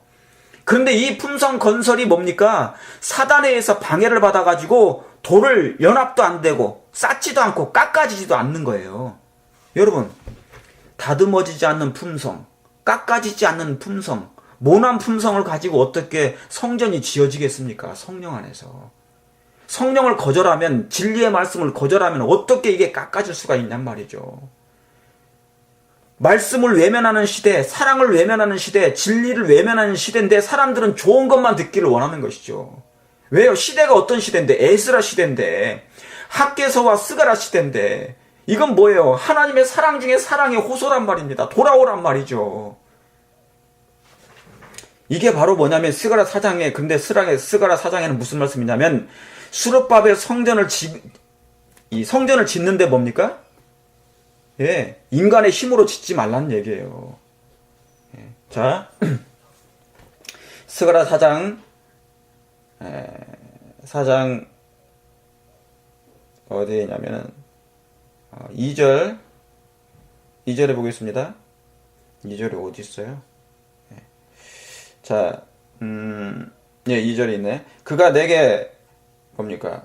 그런데 이 품성 건설이 뭡니까? 사단에 의해서 방해를 받아가지고 돌을 연합도 안 되고 쌓지도 않고 깎아지지도 않는 거예요. 여러분, 다듬어지지 않는 품성, 깎아지지 않는 품성, 모난 품성을 가지고 어떻게 성전이 지어지겠습니까? 성령 안에서. 성령을 거절하면, 진리의 말씀을 거절하면 어떻게 이게 깎아질 수가 있냔 말이죠. 말씀을 외면하는 시대, 사랑을 외면하는 시대, 진리를 외면하는 시대인데 사람들은 좋은 것만 듣기를 원하는 것이죠. 왜요? 시대가 어떤 시대인데? 에스라 시대인데, 학개서와 스가라 시대인데, 이건 뭐예요? 하나님의 사랑 중에 사랑의 호소란 말입니다. 돌아오란 말이죠. 이게 바로 뭐냐면 스가라 4장에, 근데 스가라 4장에는 무슨 말씀이냐면 수르바벨 성전을 짓는데 뭡니까? 예, 인간의 힘으로 짓지 말라는 얘기예요. 예, 자, 스가라 4장 어디에 있냐면은 2절에 보겠습니다. 2절에 어디 있어요? 예. 자, 예, 2절에 있네. 그가 내게 뭡니까?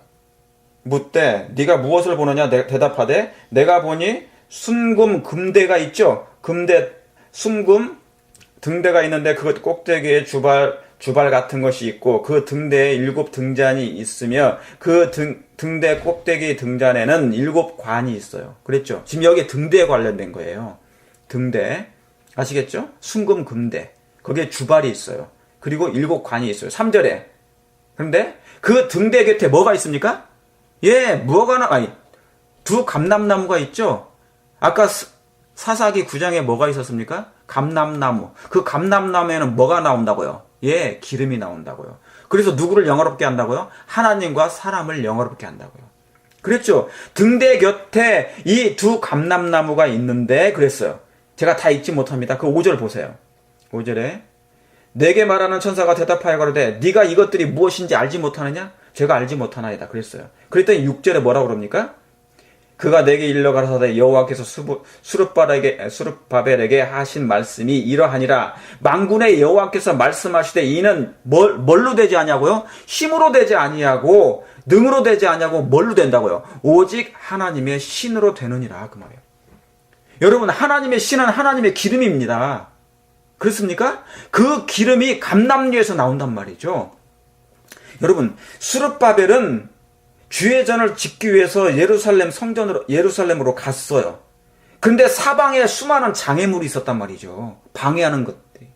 묻되 네가 무엇을 보느냐? 대답하되 내가 보니 순금 금대가 있죠. 금대 순금 등대가 있는데 그 꼭대기에 주발 같은 것이 있고 그 등대에 7 등잔이 있으며 그 등대 꼭대기 등잔에는 7 관이 있어요. 그랬죠? 지금 여기 등대에 관련된 거예요. 등대. 아시겠죠? 순금 금대. 거기에 주발이 있어요. 그리고 7 관이 있어요. 3절에. 그런데 그 등대 곁에 뭐가 있습니까? 예, 두 감람나무가 있죠? 아까 사사기 9장에 뭐가 있었습니까? 감람나무. 그 감람나무에는 뭐가 나온다고요? 예, 기름이 나온다고요. 그래서 누구를 영화롭게 한다고요? 하나님과 사람을 영화롭게 한다고요. 그랬죠? 등대 곁에 이 두 감람나무가 있는데 그랬어요. 제가 다 읽지 못합니다. 그 5절 보세요. 5절에 내게 말하는 천사가 대답하여 가로되 네가 이것들이 무엇인지 알지 못하느냐? 제가 알지 못하나이다. 그랬어요. 그랬더니 6절에 뭐라고 그럽니까? 그가 내게 일러 가라사대 여호와께서 수룹바벨에게 하신 말씀이 이러하니라. 만군의 여호와께서 말씀하시되 이는 뭘로 되지 아니하고요? 힘으로 되지 아니하고 능으로 되지 아니하고 뭘로 된다고요? 오직 하나님의 신으로 되느니라. 그 말이에요. 여러분, 하나님의 신은 하나님의 기름입니다. 그렇습니까? 그 기름이 감람류에서 나온단 말이죠. 여러분, 수룹바벨은 주의 전을 짓기 위해서 예루살렘으로 갔어요. 그런데 사방에 수많은 장애물이 있었단 말이죠. 방해하는 것들이.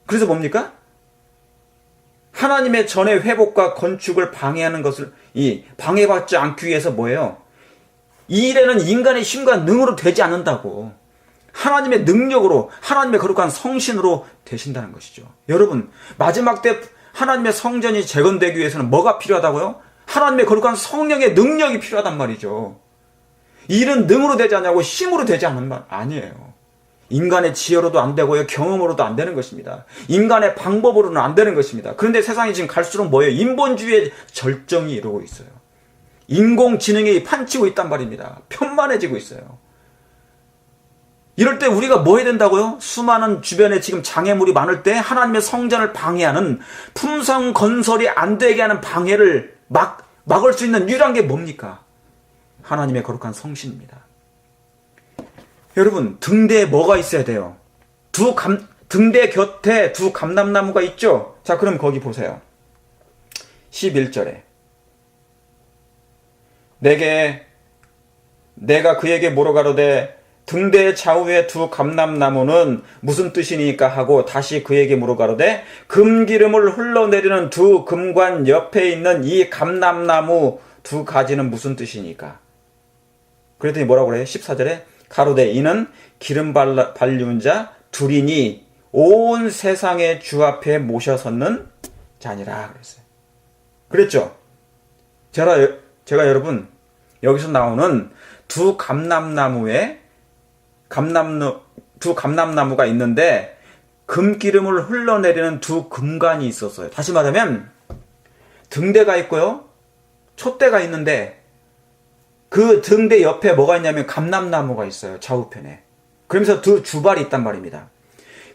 그래서 뭡니까? 하나님의 전의 회복과 건축을 방해하는 것을 방해받지 않기 위해서 뭐예요? 이 일에는 인간의 힘과 능으로 되지 않는다고. 하나님의 능력으로, 하나님의 거룩한 성신으로 되신다는 것이죠. 여러분, 마지막 때 하나님의 성전이 재건되기 위해서는 뭐가 필요하다고요? 하나님의 거룩한 성령의 능력이 필요하단 말이죠. 이 일은 능으로 되지 않냐고 힘으로 되지 않는 말 아니에요. 인간의 지혜로도 안 되고요. 경험으로도 안 되는 것입니다. 인간의 방법으로는 안 되는 것입니다. 그런데 세상이 지금 갈수록 뭐예요? 인본주의의 절정이 이루고 있어요. 인공지능이 판치고 있단 말입니다. 편만해지고 있어요. 이럴 때 우리가 뭐 해야 된다고요? 수많은 주변에 지금 장애물이 많을 때 하나님의 성전을 방해하는, 품성 건설이 안 되게 하는 방해를 막을 수 있는 유일한 게 뭡니까? 하나님의 거룩한 성신입니다. 여러분, 등대에 뭐가 있어야 돼요? 등대 곁에 두 감람나무가 있죠? 자, 그럼 거기 보세요. 11절에 내가 그에게 물어가로되 등대 좌우의 두 감람나무는 무슨 뜻이니까 하고 다시 그에게 물어가로되 금기름을 흘러내리는 두 금관 옆에 있는 이 감람나무 2가지는 무슨 뜻이니까? 그랬더니 뭐라고 그래요? 14절에 가로되 이는 기름 발리운 자 둘이니 온 세상의 주 앞에 모셔섰는 자니라 그랬어요. 그랬죠? 제가 여러분 여기서 나오는 두 감람나무가 있는데 금기름을 흘러내리는 두 금관이 있었어요. 다시 말하면 등대가 있고요. 촛대가 있는데 그 등대 옆에 뭐가 있냐면 감람나무가 있어요. 좌우편에. 그러면서 두 주발이 있단 말입니다.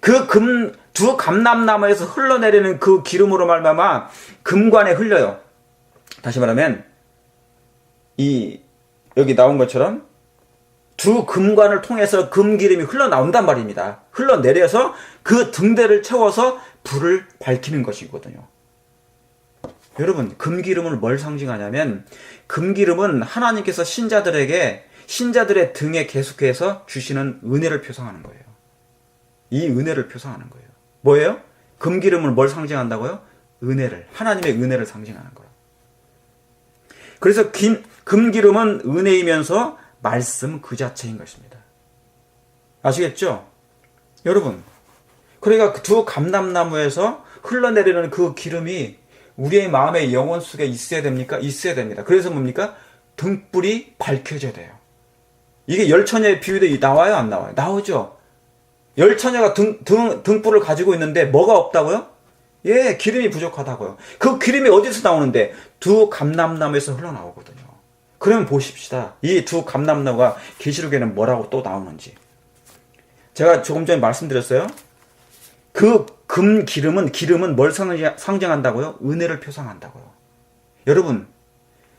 두 감람나무에서 흘러내리는 그 기름으로 말미암아 금관에 흘려요. 다시 말하면 여기 나온 것처럼 두 금관을 통해서 금기름이 흘러나온단 말입니다. 흘러내려서 그 등대를 채워서 불을 밝히는 것이거든요. 여러분, 금기름을 뭘 상징하냐면 금기름은 하나님께서 신자들의 등에 계속해서 주시는 은혜를 표상하는 거예요. 이 은혜를 표상하는 거예요. 뭐예요? 금기름을 뭘 상징한다고요? 하나님의 은혜를 상징하는 거예요. 그래서 금기름은 은혜이면서 말씀 그 자체인 것입니다. 아시겠죠? 여러분, 그러니까 그 두 감람나무에서 흘러내리는 그 기름이 우리의 마음의 영혼 속에 있어야 됩니까? 있어야 됩니다. 그래서 뭡니까? 등불이 밝혀져야 돼요. 이게 열처녀의 비유도 나와요? 안 나와요? 나오죠? 열처녀가 등불을 가지고 있는데 뭐가 없다고요? 예, 기름이 부족하다고요. 그 기름이 어디서 나오는데? 두 감람나무에서 흘러나오거든요. 그러면 보십시다. 이 두 감람나무가 계시록에는 뭐라고 또 나오는지. 제가 조금 전에 말씀드렸어요. 그 기름은 뭘 상징한다고요? 은혜를 표상한다고요. 여러분,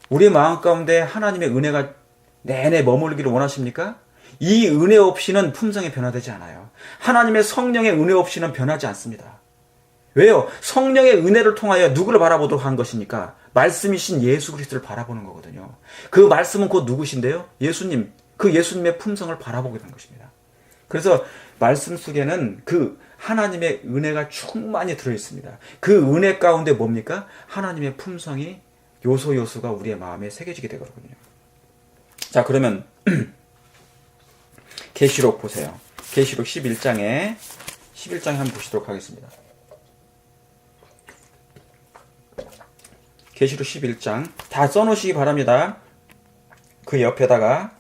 우리 마음 가운데 하나님의 은혜가 내내 머물기를 원하십니까? 이 은혜 없이는 품성이 변화되지 않아요. 하나님의 성령의 은혜 없이는 변하지 않습니다. 왜요? 성령의 은혜를 통하여 누구를 바라보도록 한 것이니까 말씀이신 예수 그리스도를 바라보는 거거든요. 그 말씀은 곧 누구신데요? 예수님. 그 예수님의 품성을 바라보게 된 것입니다. 그래서 말씀 속에는 그 하나님의 은혜가 충만히 들어있습니다. 그 은혜 가운데 뭡니까? 하나님의 품성이 요소요소가 우리의 마음에 새겨지게 되거든요. 자, 그러면 계시록 보세요. 계시록 11장에 한번 보시도록 하겠습니다. 계시록 11장 다 써놓으시기 바랍니다. 그 옆에다가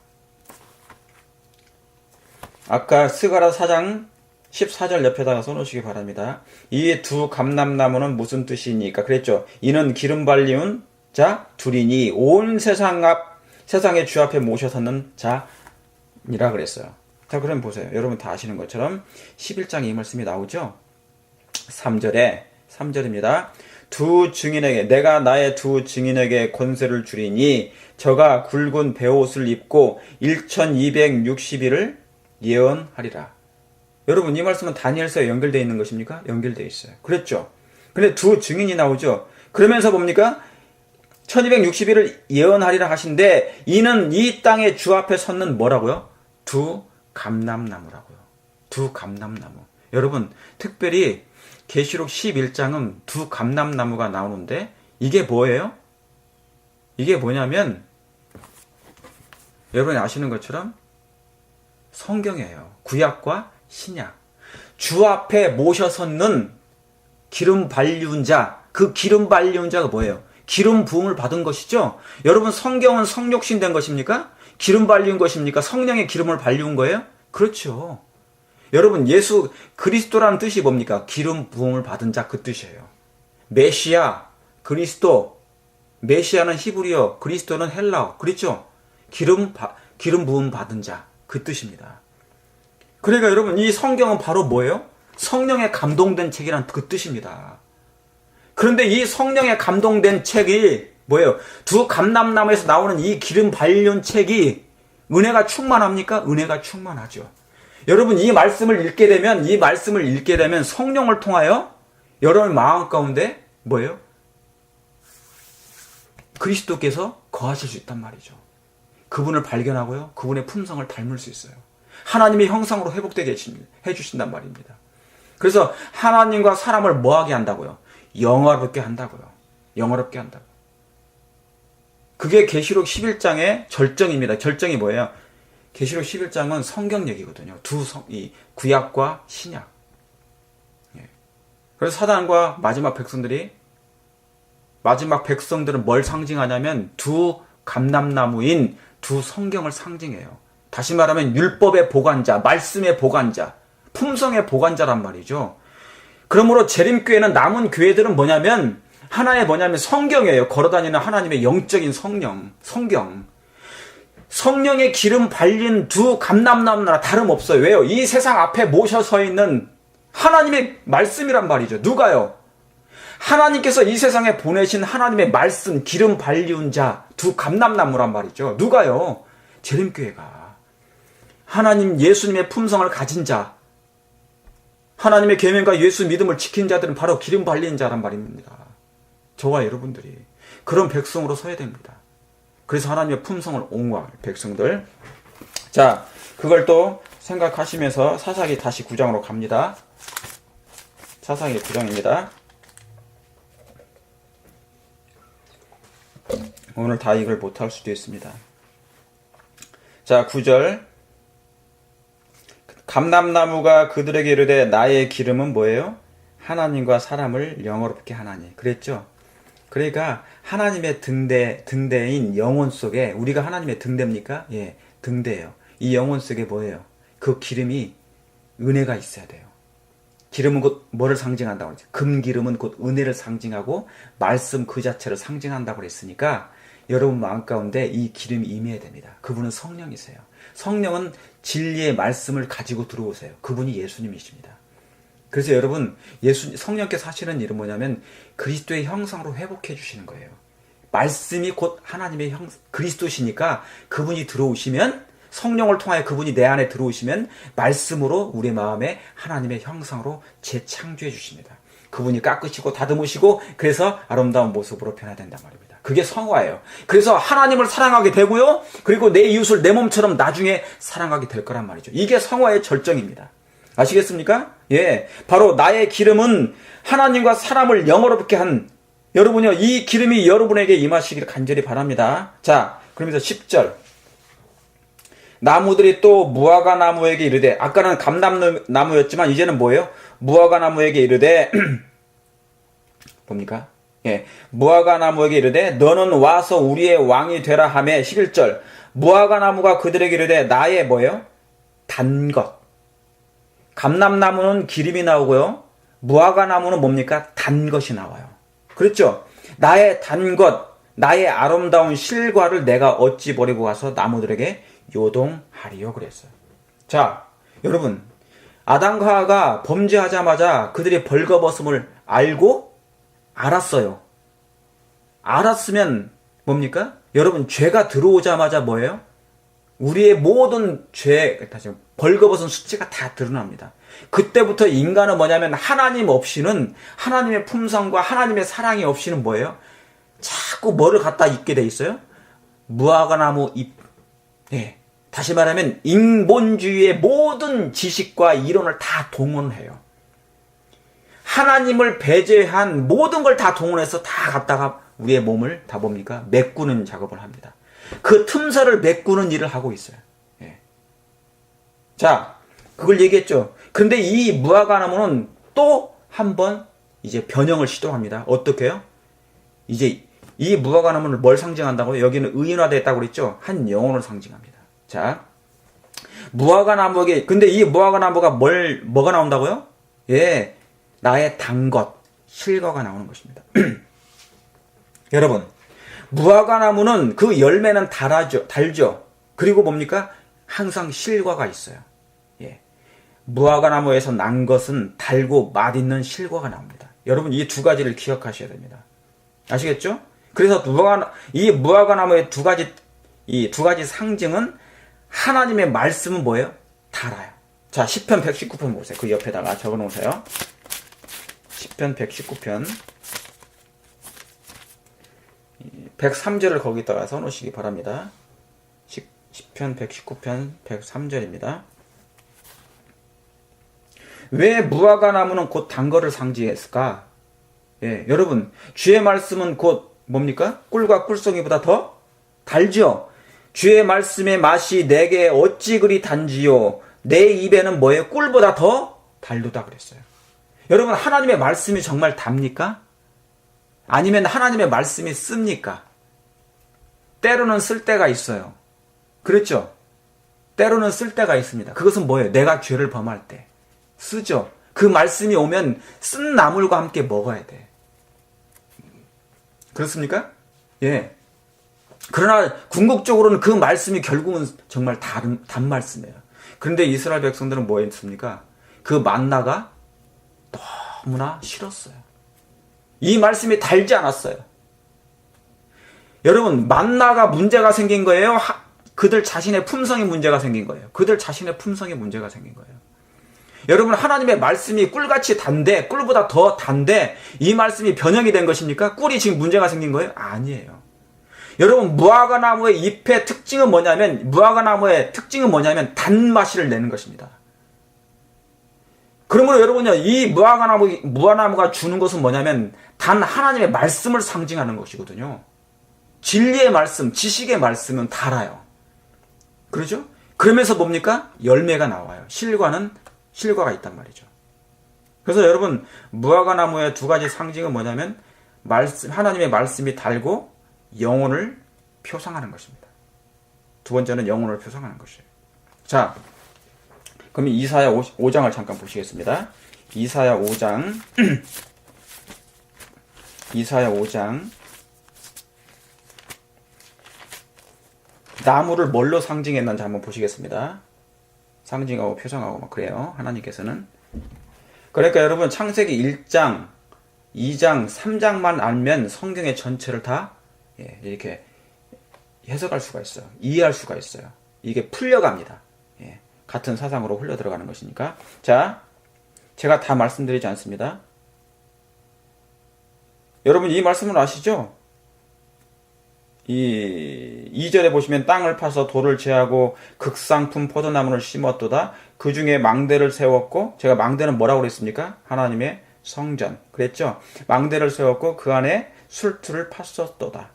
아까 스가랴 4장 14절 옆에다가 써놓으시기 바랍니다. 이 두 감람나무는 무슨 뜻이니까 그랬죠. 이는 기름 발리운 자 둘이니 온 세상의 주 앞에 모셔 섰는 자니라 그랬어요. 자, 그럼 보세요. 여러분 다 아시는 것처럼 11장에 이 말씀이 나오죠. 3절입니다. 두 증인에게 내가 나의 두 증인에게 권세를 주리니 저가 굵은 베옷을 입고 1260일을 예언하리라. 여러분 이 말씀은 다니엘서에 연결되어 있는 것입니까? 연결되어 있어요. 그랬죠. 근데 두 증인이 나오죠. 그러면서 뭡니까? 1260일을 예언하리라 하신데 이는 이 땅의 주 앞에 섰는 뭐라고요? 두 감람나무라고요. 두 감람나무. 여러분 특별히 계시록 11장은 두 감람나무가 나오는데 이게 뭐예요? 이게 뭐냐면 여러분이 아시는 것처럼 성경이에요. 구약과 신약. 주 앞에 모셔 섰는 기름 발리운 자. 그 기름 발리운 자가 뭐예요? 기름 부음을 받은 것이죠. 여러분 성경은 성육신 된 것입니까? 기름 발리운 것입니까? 성령의 기름을 발리운 거예요? 그렇죠. 여러분 예수 그리스도라는 뜻이 뭡니까? 기름 부음을 받은 자 그 뜻이에요. 메시아, 그리스도. 메시아는 히브리어, 그리스도는 헬라어. 그렇죠? 기름 부음 받은 자 그 뜻입니다. 그러니까 여러분 이 성경은 바로 뭐예요? 성령에 감동된 책이란 그 뜻입니다. 그런데 이 성령에 감동된 책이 뭐예요? 두 감람나무에서 나오는 이 기름 발리운 책이 은혜가 충만합니까? 은혜가 충만하죠. 여러분 이 말씀을 읽게 되면 성령을 통하여 여러분 마음 가운데 뭐예요? 그리스도께서 거하실 수 있단 말이죠. 그분을 발견하고요. 그분의 품성을 닮을 수 있어요. 하나님의 형상으로 회복되게 해주신단 말입니다. 그래서 하나님과 사람을 뭐하게 한다고요? 영화롭게 한다고요. 영화롭게 한다고요. 그게 계시록 11장의 절정입니다. 절정이 뭐예요? 계시록 11장은 성경 얘기거든요. 이 구약과 신약. 그래서 사단과 마지막 백성들은 뭘 상징하냐면 두 감람나무인 두 성경을 상징해요. 다시 말하면 율법의 보관자, 말씀의 보관자, 품성의 보관자란 말이죠. 그러므로 재림교회는 남은 교회들은 뭐냐면 하나의 성경이에요. 걸어다니는 하나님의 영적인 성경. 성령의 기름 발린 두 감람나무나 다름없어요. 왜요? 이 세상 앞에 모셔 서 있는 하나님의 말씀이란 말이죠. 누가요? 하나님께서 이 세상에 보내신 하나님의 말씀, 기름 발리운 자, 두 감람나무란 말이죠. 누가요? 재림교회가. 하나님 예수님의 품성을 가진 자, 하나님의 계명과 예수 믿음을 지킨 자들은 바로 기름 발린 자란 말입니다. 저와 여러분들이 그런 백성으로 서야 됩니다. 그래서 하나님의 품성을 옹호할 백성들. 자, 그걸 또 생각하시면서 사사기 다시 9장으로 갑니다. 사사기 9장입니다. 오늘 다 이걸 못할 수도 있습니다. 자, 9절. 감람나무가 그들에게 이르되 나의 기름은 뭐예요? 하나님과 사람을 영어롭게 하나니. 그랬죠? 그러니까 하나님의 등대인 영혼 속에 우리가 하나님의 등대입니까? 예, 등대예요. 이 영혼 속에 뭐예요? 그 기름이 은혜가 있어야 돼요. 기름은 곧 뭐를 상징한다고 그러죠? 금기름은 곧 은혜를 상징하고 말씀 그 자체를 상징한다고 그랬으니까 여러분 마음 가운데 이 기름이 임해야 됩니다. 그분은 성령이세요. 성령은 진리의 말씀을 가지고 들어오세요. 그분이 예수님이십니다. 그래서 여러분 성령께서 하시는 일은 뭐냐면 그리스도의 형상으로 회복해 주시는 거예요. 말씀이 곧 하나님의 그리스도시니까 그분이 들어오시면 성령을 통하여 그분이 내 안에 들어오시면 말씀으로 우리 마음에 하나님의 형상으로 재창조해 주십니다. 그분이 깎으시고 다듬으시고 그래서 아름다운 모습으로 변화된단 말입니다. 그게 성화예요. 그래서 하나님을 사랑하게 되고요. 그리고 내 이웃을 내 몸처럼 나중에 사랑하게 될 거란 말이죠. 이게 성화의 절정입니다. 아시겠습니까? 예, 바로 나의 기름은 하나님과 사람을 영어롭게 한 여러분요, 이 기름이 여러분에게 임하시기를 간절히 바랍니다. 자, 그러면서 10절. 나무들이 또 무화과 나무에게 이르되, 아까는 감람나무였지만 이제는 뭐예요? 무화과 나무에게 이르되 뭡니까? 예, 무화과 나무에게 이르되 너는 와서 우리의 왕이 되라 하매 11절. 무화과 나무가 그들에게 이르되 나의 뭐예요? 단 것. 감람나무는 기름이 나오고요. 무화과 나무는 뭡니까? 단 것이 나와요. 그렇죠? 나의 단 것, 나의 아름다운 실과를 내가 어찌 버리고 가서 나무들에게 요동하리요 그랬어요. 자, 여러분, 아담과 하와가 범죄하자마자 그들이 벌거벗음을 알았어요. 알았으면 뭡니까? 여러분, 죄가 들어오자마자 뭐예요? 우리의 모든 죄, 벌거벗은 수치가 다 드러납니다. 그때부터 인간은 뭐냐면 하나님 없이는, 하나님의 품성과 하나님의 사랑이 없이는 뭐예요? 자꾸 뭐를 갖다 입게 돼 있어요? 무화과나무 잎. 네. 다시 말하면 인본주의의 모든 지식과 이론을 다 동원해요. 하나님을 배제한 모든 걸 다 동원해서 다 갖다가 우리의 몸을 다 뭡니까? 메꾸는 작업을 합니다. 그 틈새를 메꾸는 일을 하고 있어요. 예. 자, 그걸 얘기했죠. 그런데 이 무화과나무는 또 한 번 이제 변형을 시도합니다. 어떻게 해요? 이제 이 무화과나무를 뭘 상징한다고요? 여기는 의인화됐다고 그랬죠? 한 영혼을 상징합니다. 자, 무화과나무에게, 근데 이 무화과나무가 뭐가 나온다고요? 예, 나의 단 것, 실과가 나오는 것입니다. 여러분, 무화과나무는 그 열매는 달죠. 그리고 뭡니까? 항상 실과가 있어요. 예. 무화과나무에서 난 것은 달고 맛있는 실과가 나옵니다. 여러분, 이 두 가지를 기억하셔야 됩니다. 아시겠죠? 그래서 이 무화과나무의 이 두 가지 상징은 하나님의 말씀은 뭐예요? 달아요. 자, 시편 119편 보세요. 그 옆에다가 적어 놓으세요. 시편 119편 103절을 거기다가 써놓으시기 바랍니다. 시편 119편 103절입니다. 왜 무화과 나무는 곧 단 거를 상징했을까? 예, 여러분, 주의 말씀은 곧 뭡니까? 꿀과 꿀송이보다 더 달죠? 주의 말씀의 맛이 내게 어찌 그리 단지요? 내 입에는 뭐예요? 꿀보다 더 달도다 그랬어요. 여러분, 하나님의 말씀이 정말 답니까? 아니면 하나님의 말씀이 씁니까? 때로는 쓸 때가 있어요. 그렇죠? 때로는 쓸 때가 있습니다. 그것은 뭐예요? 내가 죄를 범할 때 쓰죠. 그 말씀이 오면 쓴 나물과 함께 먹어야 돼. 그렇습니까? 예. 그러나 궁극적으로는 그 말씀이 결국은 정말 단 말씀이에요. 그런데 이스라엘 백성들은 뭐 했습니까? 그 만나가 너무나 싫었어요. 이 말씀이 달지 않았어요. 여러분, 만나가 문제가 생긴 거예요? 그들 자신의 품성이 문제가 생긴 거예요. 그들 자신의 품성이 문제가 생긴 거예요. 여러분, 하나님의 말씀이 꿀같이 단데, 꿀보다 더 단데 이 말씀이 변형이 된 것입니까? 꿀이 지금 문제가 생긴 거예요? 아니에요. 여러분, 무화과나무의 잎의 특징은 뭐냐면, 단맛을 내는 것입니다. 그러므로 여러분요, 이 무화과나무가 주는 것은 뭐냐면 단 하나님의 말씀을 상징하는 것이거든요. 진리의 말씀, 지식의 말씀은 달아요. 그렇죠? 그러면서 뭡니까? 열매가 나와요. 실과가 있단 말이죠. 그래서 여러분, 무화과나무의 두 가지 상징은 뭐냐면 하나님의 말씀이 달고 영혼을 표상하는 것입니다. 두 번째는 영혼을 표상하는 것이에요. 자, 그럼 이사야 5장을 잠깐 보시겠습니다. 이사야 5장 이사야 5장 나무를 뭘로 상징했는지 한번 보시겠습니다. 상징하고 표상하고 막 그래요. 하나님께서는. 그러니까 여러분, 창세기 1장, 2장, 3장만 알면 성경의 전체를 다 이렇게 해석할 수가 있어요. 이해할 수가 있어요. 이게 풀려갑니다. 같은 사상으로 흘러 들어가는 것이니까. 자, 제가 다 말씀드리지 않습니다. 여러분 이 말씀을 아시죠? 이 2절에 보시면 땅을 파서 돌을 제하고 극상품 포도나무를 심었도다. 그 중에 망대를 세웠고, 제가 망대는 뭐라고 그랬습니까? 하나님의 성전 그랬죠? 망대를 세웠고 그 안에 술틀을 팠었도다.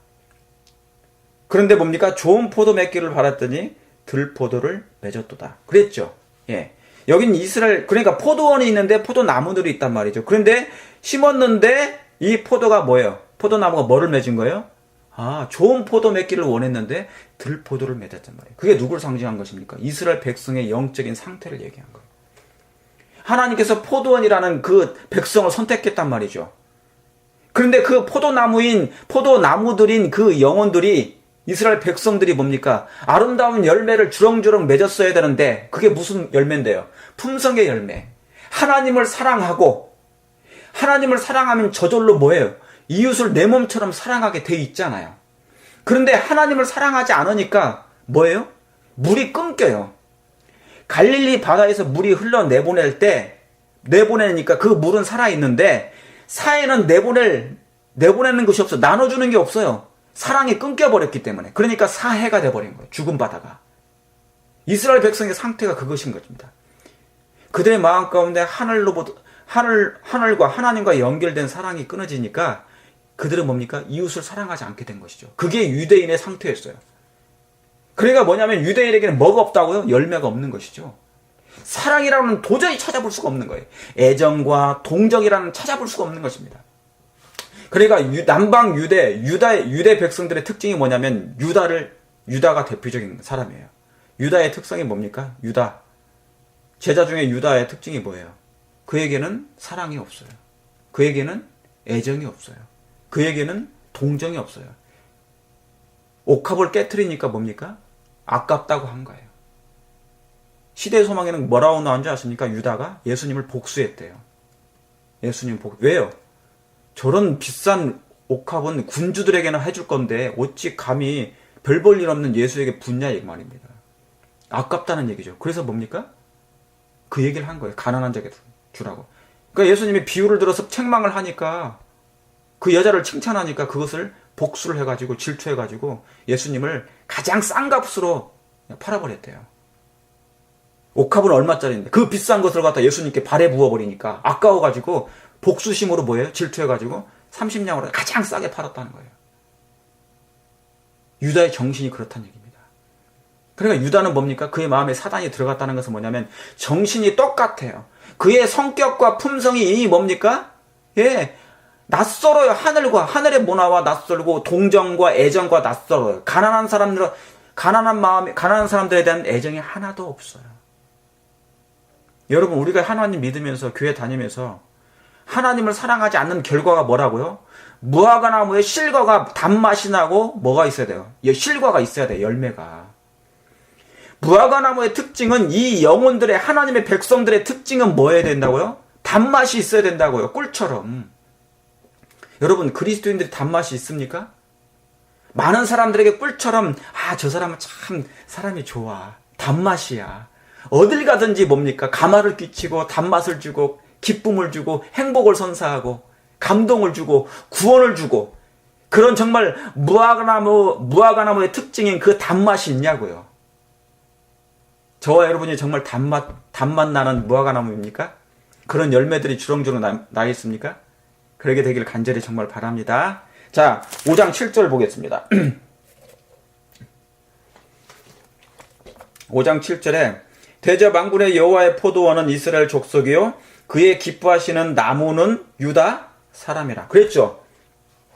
그런데 뭡니까? 좋은 포도 맺기를 바랐더니 들포도를 맺었도다. 그랬죠? 예. 여긴 이스라엘, 그러니까 포도원이 있는데 포도나무들이 있단 말이죠. 그런데 심었는데 이 포도가 뭐예요? 포도나무가 뭐를 맺은 거예요? 아, 좋은 포도 맺기를 원했는데 들포도를 맺었단 말이에요. 그게 누굴 상징한 것입니까? 이스라엘 백성의 영적인 상태를 얘기한 거예요. 하나님께서 포도원이라는 그 백성을 선택했단 말이죠. 그런데 그 포도나무들인 그 영혼들이, 이스라엘 백성들이 뭡니까? 아름다운 열매를 주렁주렁 맺었어야 되는데 그게 무슨 열매인데요? 품성의 열매. 하나님을 사랑하고, 하나님을 사랑하면 저절로 뭐예요? 이웃을 내 몸처럼 사랑하게 돼 있잖아요. 그런데 하나님을 사랑하지 않으니까 뭐예요? 물이 끊겨요. 갈릴리 바다에서 물이 흘러 내보내니까 그 물은 살아있는데 사해는 내보내는 것이 없어. 나눠주는 게 없어요. 사랑이 끊겨버렸기 때문에. 그러니까 사해가 돼버린 거예요. 죽은 바다가. 이스라엘 백성의 상태가 그것인 것입니다. 그들의 마음 가운데 하늘과 하나님과 연결된 사랑이 끊어지니까 그들은 뭡니까? 이웃을 사랑하지 않게 된 것이죠. 그게 유대인의 상태였어요. 그러니까 뭐냐면 유대인에게는 뭐가 없다고요? 열매가 없는 것이죠. 사랑이라는 도저히 찾아볼 수가 없는 거예요. 애정과 동정이라는 찾아볼 수가 없는 것입니다. 그러니까 남방 유대 백성들의 특징이 뭐냐면 유다가 대표적인 사람이에요. 유다의 특성이 뭡니까? 제자 중에 유다의 특징이 뭐예요? 그에게는 사랑이 없어요. 그에게는 애정이 없어요. 그에게는 동정이 없어요. 옥합을 깨트리니까 뭡니까? 아깝다고 한 거예요. 시대의 소망에는 뭐라고 나온 줄 아십니까? 유다가 예수님을 복수했대요. 왜요? 저런 비싼 옥합은 군주들에게는 해줄 건데 어찌 감히 별 볼 일 없는 예수에게 붓냐 이 말입니다. 아깝다는 얘기죠. 그래서 뭡니까? 그 얘기를 한 거예요. 가난한 자에게 주라고. 그러니까 예수님이 비유를 들어서 책망을 하니까, 그 여자를 칭찬하니까 그것을 복수를 해가지고 질투해가지고 예수님을 가장 싼 값으로 팔아버렸대요. 옥합은 얼마짜리인데 그 비싼 것을 갖다 예수님께 발에 부어버리니까 아까워가지고 복수심으로 뭐예요? 질투해가지고 30냥으로 가장 싸게 팔았다는 거예요. 유다의 정신이 그렇다는 얘기입니다. 그러니까 유다는 뭡니까? 그의 마음에 사단이 들어갔다는 것은 뭐냐면 정신이 똑같아요. 그의 성격과 품성이 뭡니까? 예, 낯설어요. 하늘의 문화와 낯설고 동정과 애정과 낯설어요. 가난한 사람들에 대한 애정이 하나도 없어요. 여러분, 우리가 하나님 믿으면서 교회 다니면서 하나님을 사랑하지 않는 결과가 뭐라고요? 무화과 나무에 실과가 단맛이 나고 뭐가 있어야 돼요? 실과가 있어야 돼요. 열매가. 무화과 나무의 특징은, 이 영혼들의, 하나님의 백성들의 특징은 뭐여야 된다고요? 단맛이 있어야 된다고요. 꿀처럼. 여러분, 그리스도인들이 단맛이 있습니까? 많은 사람들에게 꿀처럼, 저 사람은 참 사람이 좋아. 단맛이야. 어딜 가든지 뭡니까? 감화를 끼치고 단맛을 주고 기쁨을 주고 행복을 선사하고 감동을 주고 구원을 주고, 그런 정말 무화과나무의 특징인 그 단맛이 있냐고요. 저와 여러분이 정말 단맛 나는 무화과나무입니까? 그런 열매들이 주렁주렁 나 있습니까? 그러게 되기를 간절히 정말 바랍니다. 자, 5장 7절 보겠습니다. 5장 7절에 대저 만군의 여호와의 포도원은 이스라엘 족속이요 그의 기뻐하시는 나무는 유다 사람이라. 그랬죠?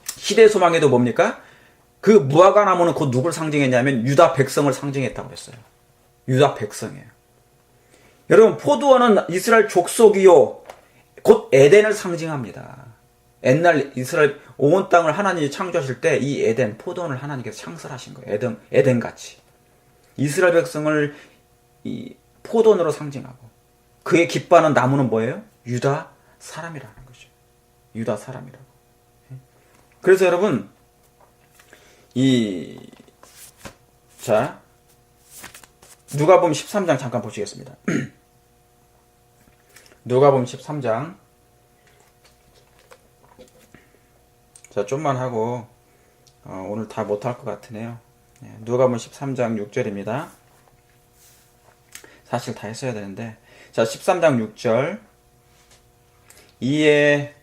시대 소망에도 뭡니까? 그 무화과 나무는 곧 누굴 상징했냐면 유다 백성을 상징했다고 그랬어요. 유다 백성이에요. 여러분, 포도원은 이스라엘 족속이요 곧 에덴을 상징합니다. 옛날 이스라엘 온 땅을 하나님이 창조하실 때 이 에덴 포도원을 하나님께서 창설하신 거예요. 에덴같이 이스라엘 백성을 이 포도원으로 상징하고, 그의 기뻐하는 나무는 뭐예요? 유다 사람이라는 거죠. 유다 사람이라고. 그래서 여러분, 누가복음 13장 잠깐 보시겠습니다. 누가복음 13장 자, 좀만 하고 오늘 다 못할 것 같으네요. 누가복음 13장 6절입니다. 사실 다 했어야 되는데, 자, 13장 6절. 이에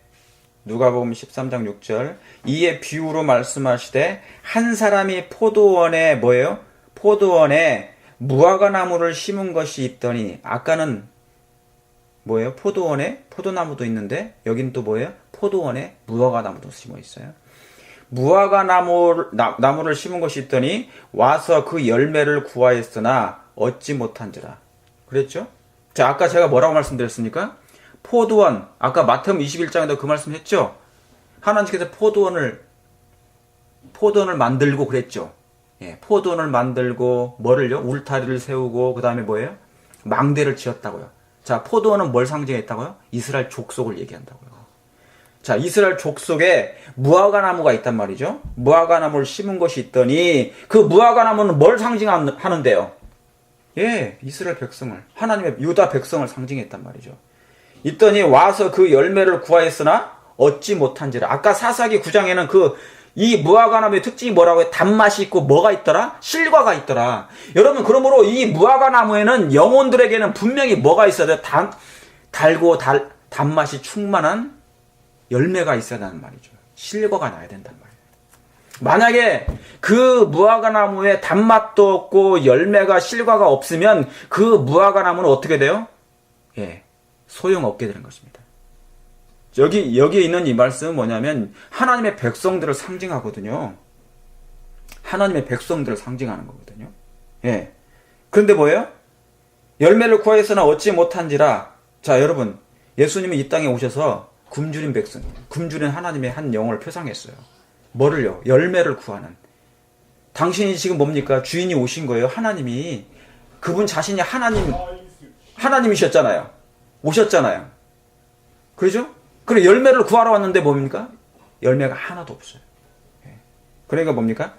누가복음 13장 6절. 이에 비유로 말씀하시되 한 사람이 포도원에 뭐예요? 포도원에 무화과나무를 심은 것이 있더니, 아까는 뭐예요? 포도원에 포도나무도 있는데 여긴 또 뭐예요? 포도원에 무화과나무도 심어 있어요. 무화과나무를 심은 것이 있더니 와서 그 열매를 구하였으나 얻지 못한지라. 그랬죠? 자, 아까 제가 뭐라고 말씀드렸습니까? 포도원, 아까 마태복음 21장에도 그 말씀했죠? 하나님께서 포도원을 만들고 그랬죠? 예, 포도원을 만들고 뭐를요? 울타리를 세우고 그 다음에 뭐예요? 망대를 지었다고요. 자, 포도원은 뭘 상징했다고요? 이스라엘 족속을 얘기한다고요. 자, 이스라엘 족속에 무화과나무가 있단 말이죠. 무화과나무를 심은 것이 있더니 그 무화과나무는 뭘 상징하는데요? 예, 이스라엘 백성을, 하나님의 유다 백성을 상징했단 말이죠. 있더니 와서 그 열매를 구하였으나 얻지 못한지라. 아까 사사기 9장에는 이 무화과나무의 특징이 뭐라고 해요? 단맛이 있고 뭐가 있더라? 실과가 있더라. 여러분, 그러므로 이 무화과나무에는 영혼들에게는 분명히 뭐가 있어야 돼요? 달고 단맛이 충만한 열매가 있어야 한다는 말이죠. 실과가 나야 된단 말이에요. 만약에 그 무화과나무에 단맛도 없고 열매가 실과가 없으면 그 무화과나무는 어떻게 돼요? 예, 소용없게 되는 것입니다. 여기에 있는 이 말씀은 뭐냐면 하나님의 백성들을 상징하거든요. 하나님의 백성들을 상징하는 거거든요. 예. 그런데 뭐예요? 열매를 구하였으나 얻지 못한지라. 자, 여러분, 예수님이 이 땅에 오셔서 굶주린 백성, 굶주린 하나님의 한 영혼을 표상했어요. 뭐를요? 열매를 구하는. 당신이 지금 뭡니까? 주인이 오신 거예요. 하나님이. 그분 자신이 하나님이셨잖아요. 오셨잖아요. 그렇죠? 그래, 열매를 구하러 왔는데 뭡니까? 열매가 하나도 없어요. 그러니까 뭡니까?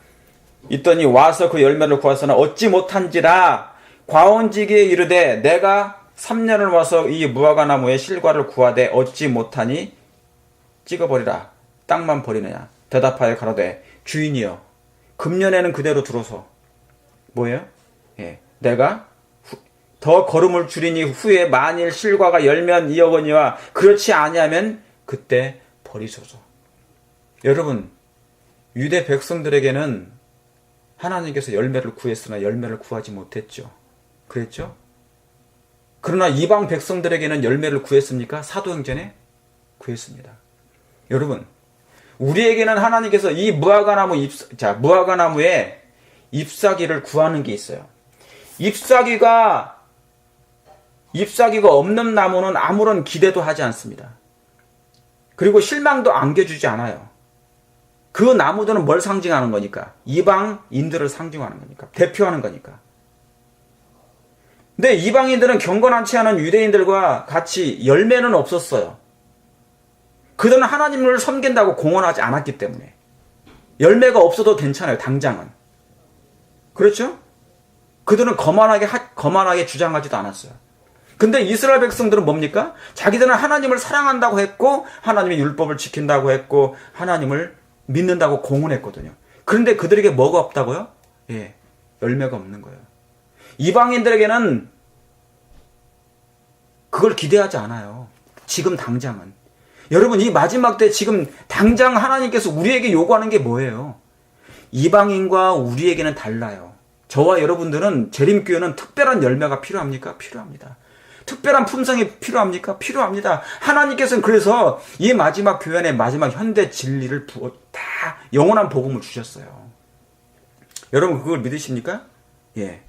있더니 와서 그 열매를 구하서나 얻지 못한지라. 과온지기에 이르되 내가 3년을 와서 이 무화과나무의 실과를 구하되 얻지 못하니 찍어버리라. 땅만 버리느냐. 대답하여 가로되 주인이여, 금년에는 그대로 들어서 뭐예요? 예, 내가 더 걸음을 줄이니 후에 만일 실과가 열면 이어거니와 그렇지 아니하면 그때 버리소서. 여러분, 유대 백성들에게는 하나님께서 열매를 구했으나 열매를 구하지 못했죠. 그랬죠? 그러나 이방 백성들에게는 열매를 구했습니까? 사도행전에 구했습니다. 여러분, 우리에게는 하나님께서 이 무화과나무에 잎사귀를 구하는 게 있어요. 잎사귀가 없는 나무는 아무런 기대도 하지 않습니다. 그리고 실망도 안겨주지 않아요. 그 나무들은 뭘 상징하는 거니까? 이방인들을 상징하는 거니까. 대표하는 거니까. 근데 이방인들은 경건하지 않은 유대인들과 같이 열매는 없었어요. 그들은 하나님을 섬긴다고 공언하지 않았기 때문에. 열매가 없어도 괜찮아요, 당장은. 그렇죠? 그들은 거만하게 주장하지도 않았어요. 근데 이스라엘 백성들은 뭡니까? 자기들은 하나님을 사랑한다고 했고, 하나님의 율법을 지킨다고 했고, 하나님을 믿는다고 공언했거든요. 그런데 그들에게 뭐가 없다고요? 예, 열매가 없는 거예요. 이방인들에게는 그걸 기대하지 않아요. 지금 당장은. 여러분, 이 마지막 때 지금 당장 하나님께서 우리에게 요구하는 게 뭐예요? 이방인과 우리에게는 달라요. 저와 여러분들은 재림교회는 특별한 열매가 필요합니까? 필요합니다. 특별한 품성이 필요합니까? 필요합니다. 하나님께서는 그래서 이 마지막 교회 안에 마지막 현대 진리를 다 영원한 복음을 주셨어요. 여러분, 그걸 믿으십니까? 예.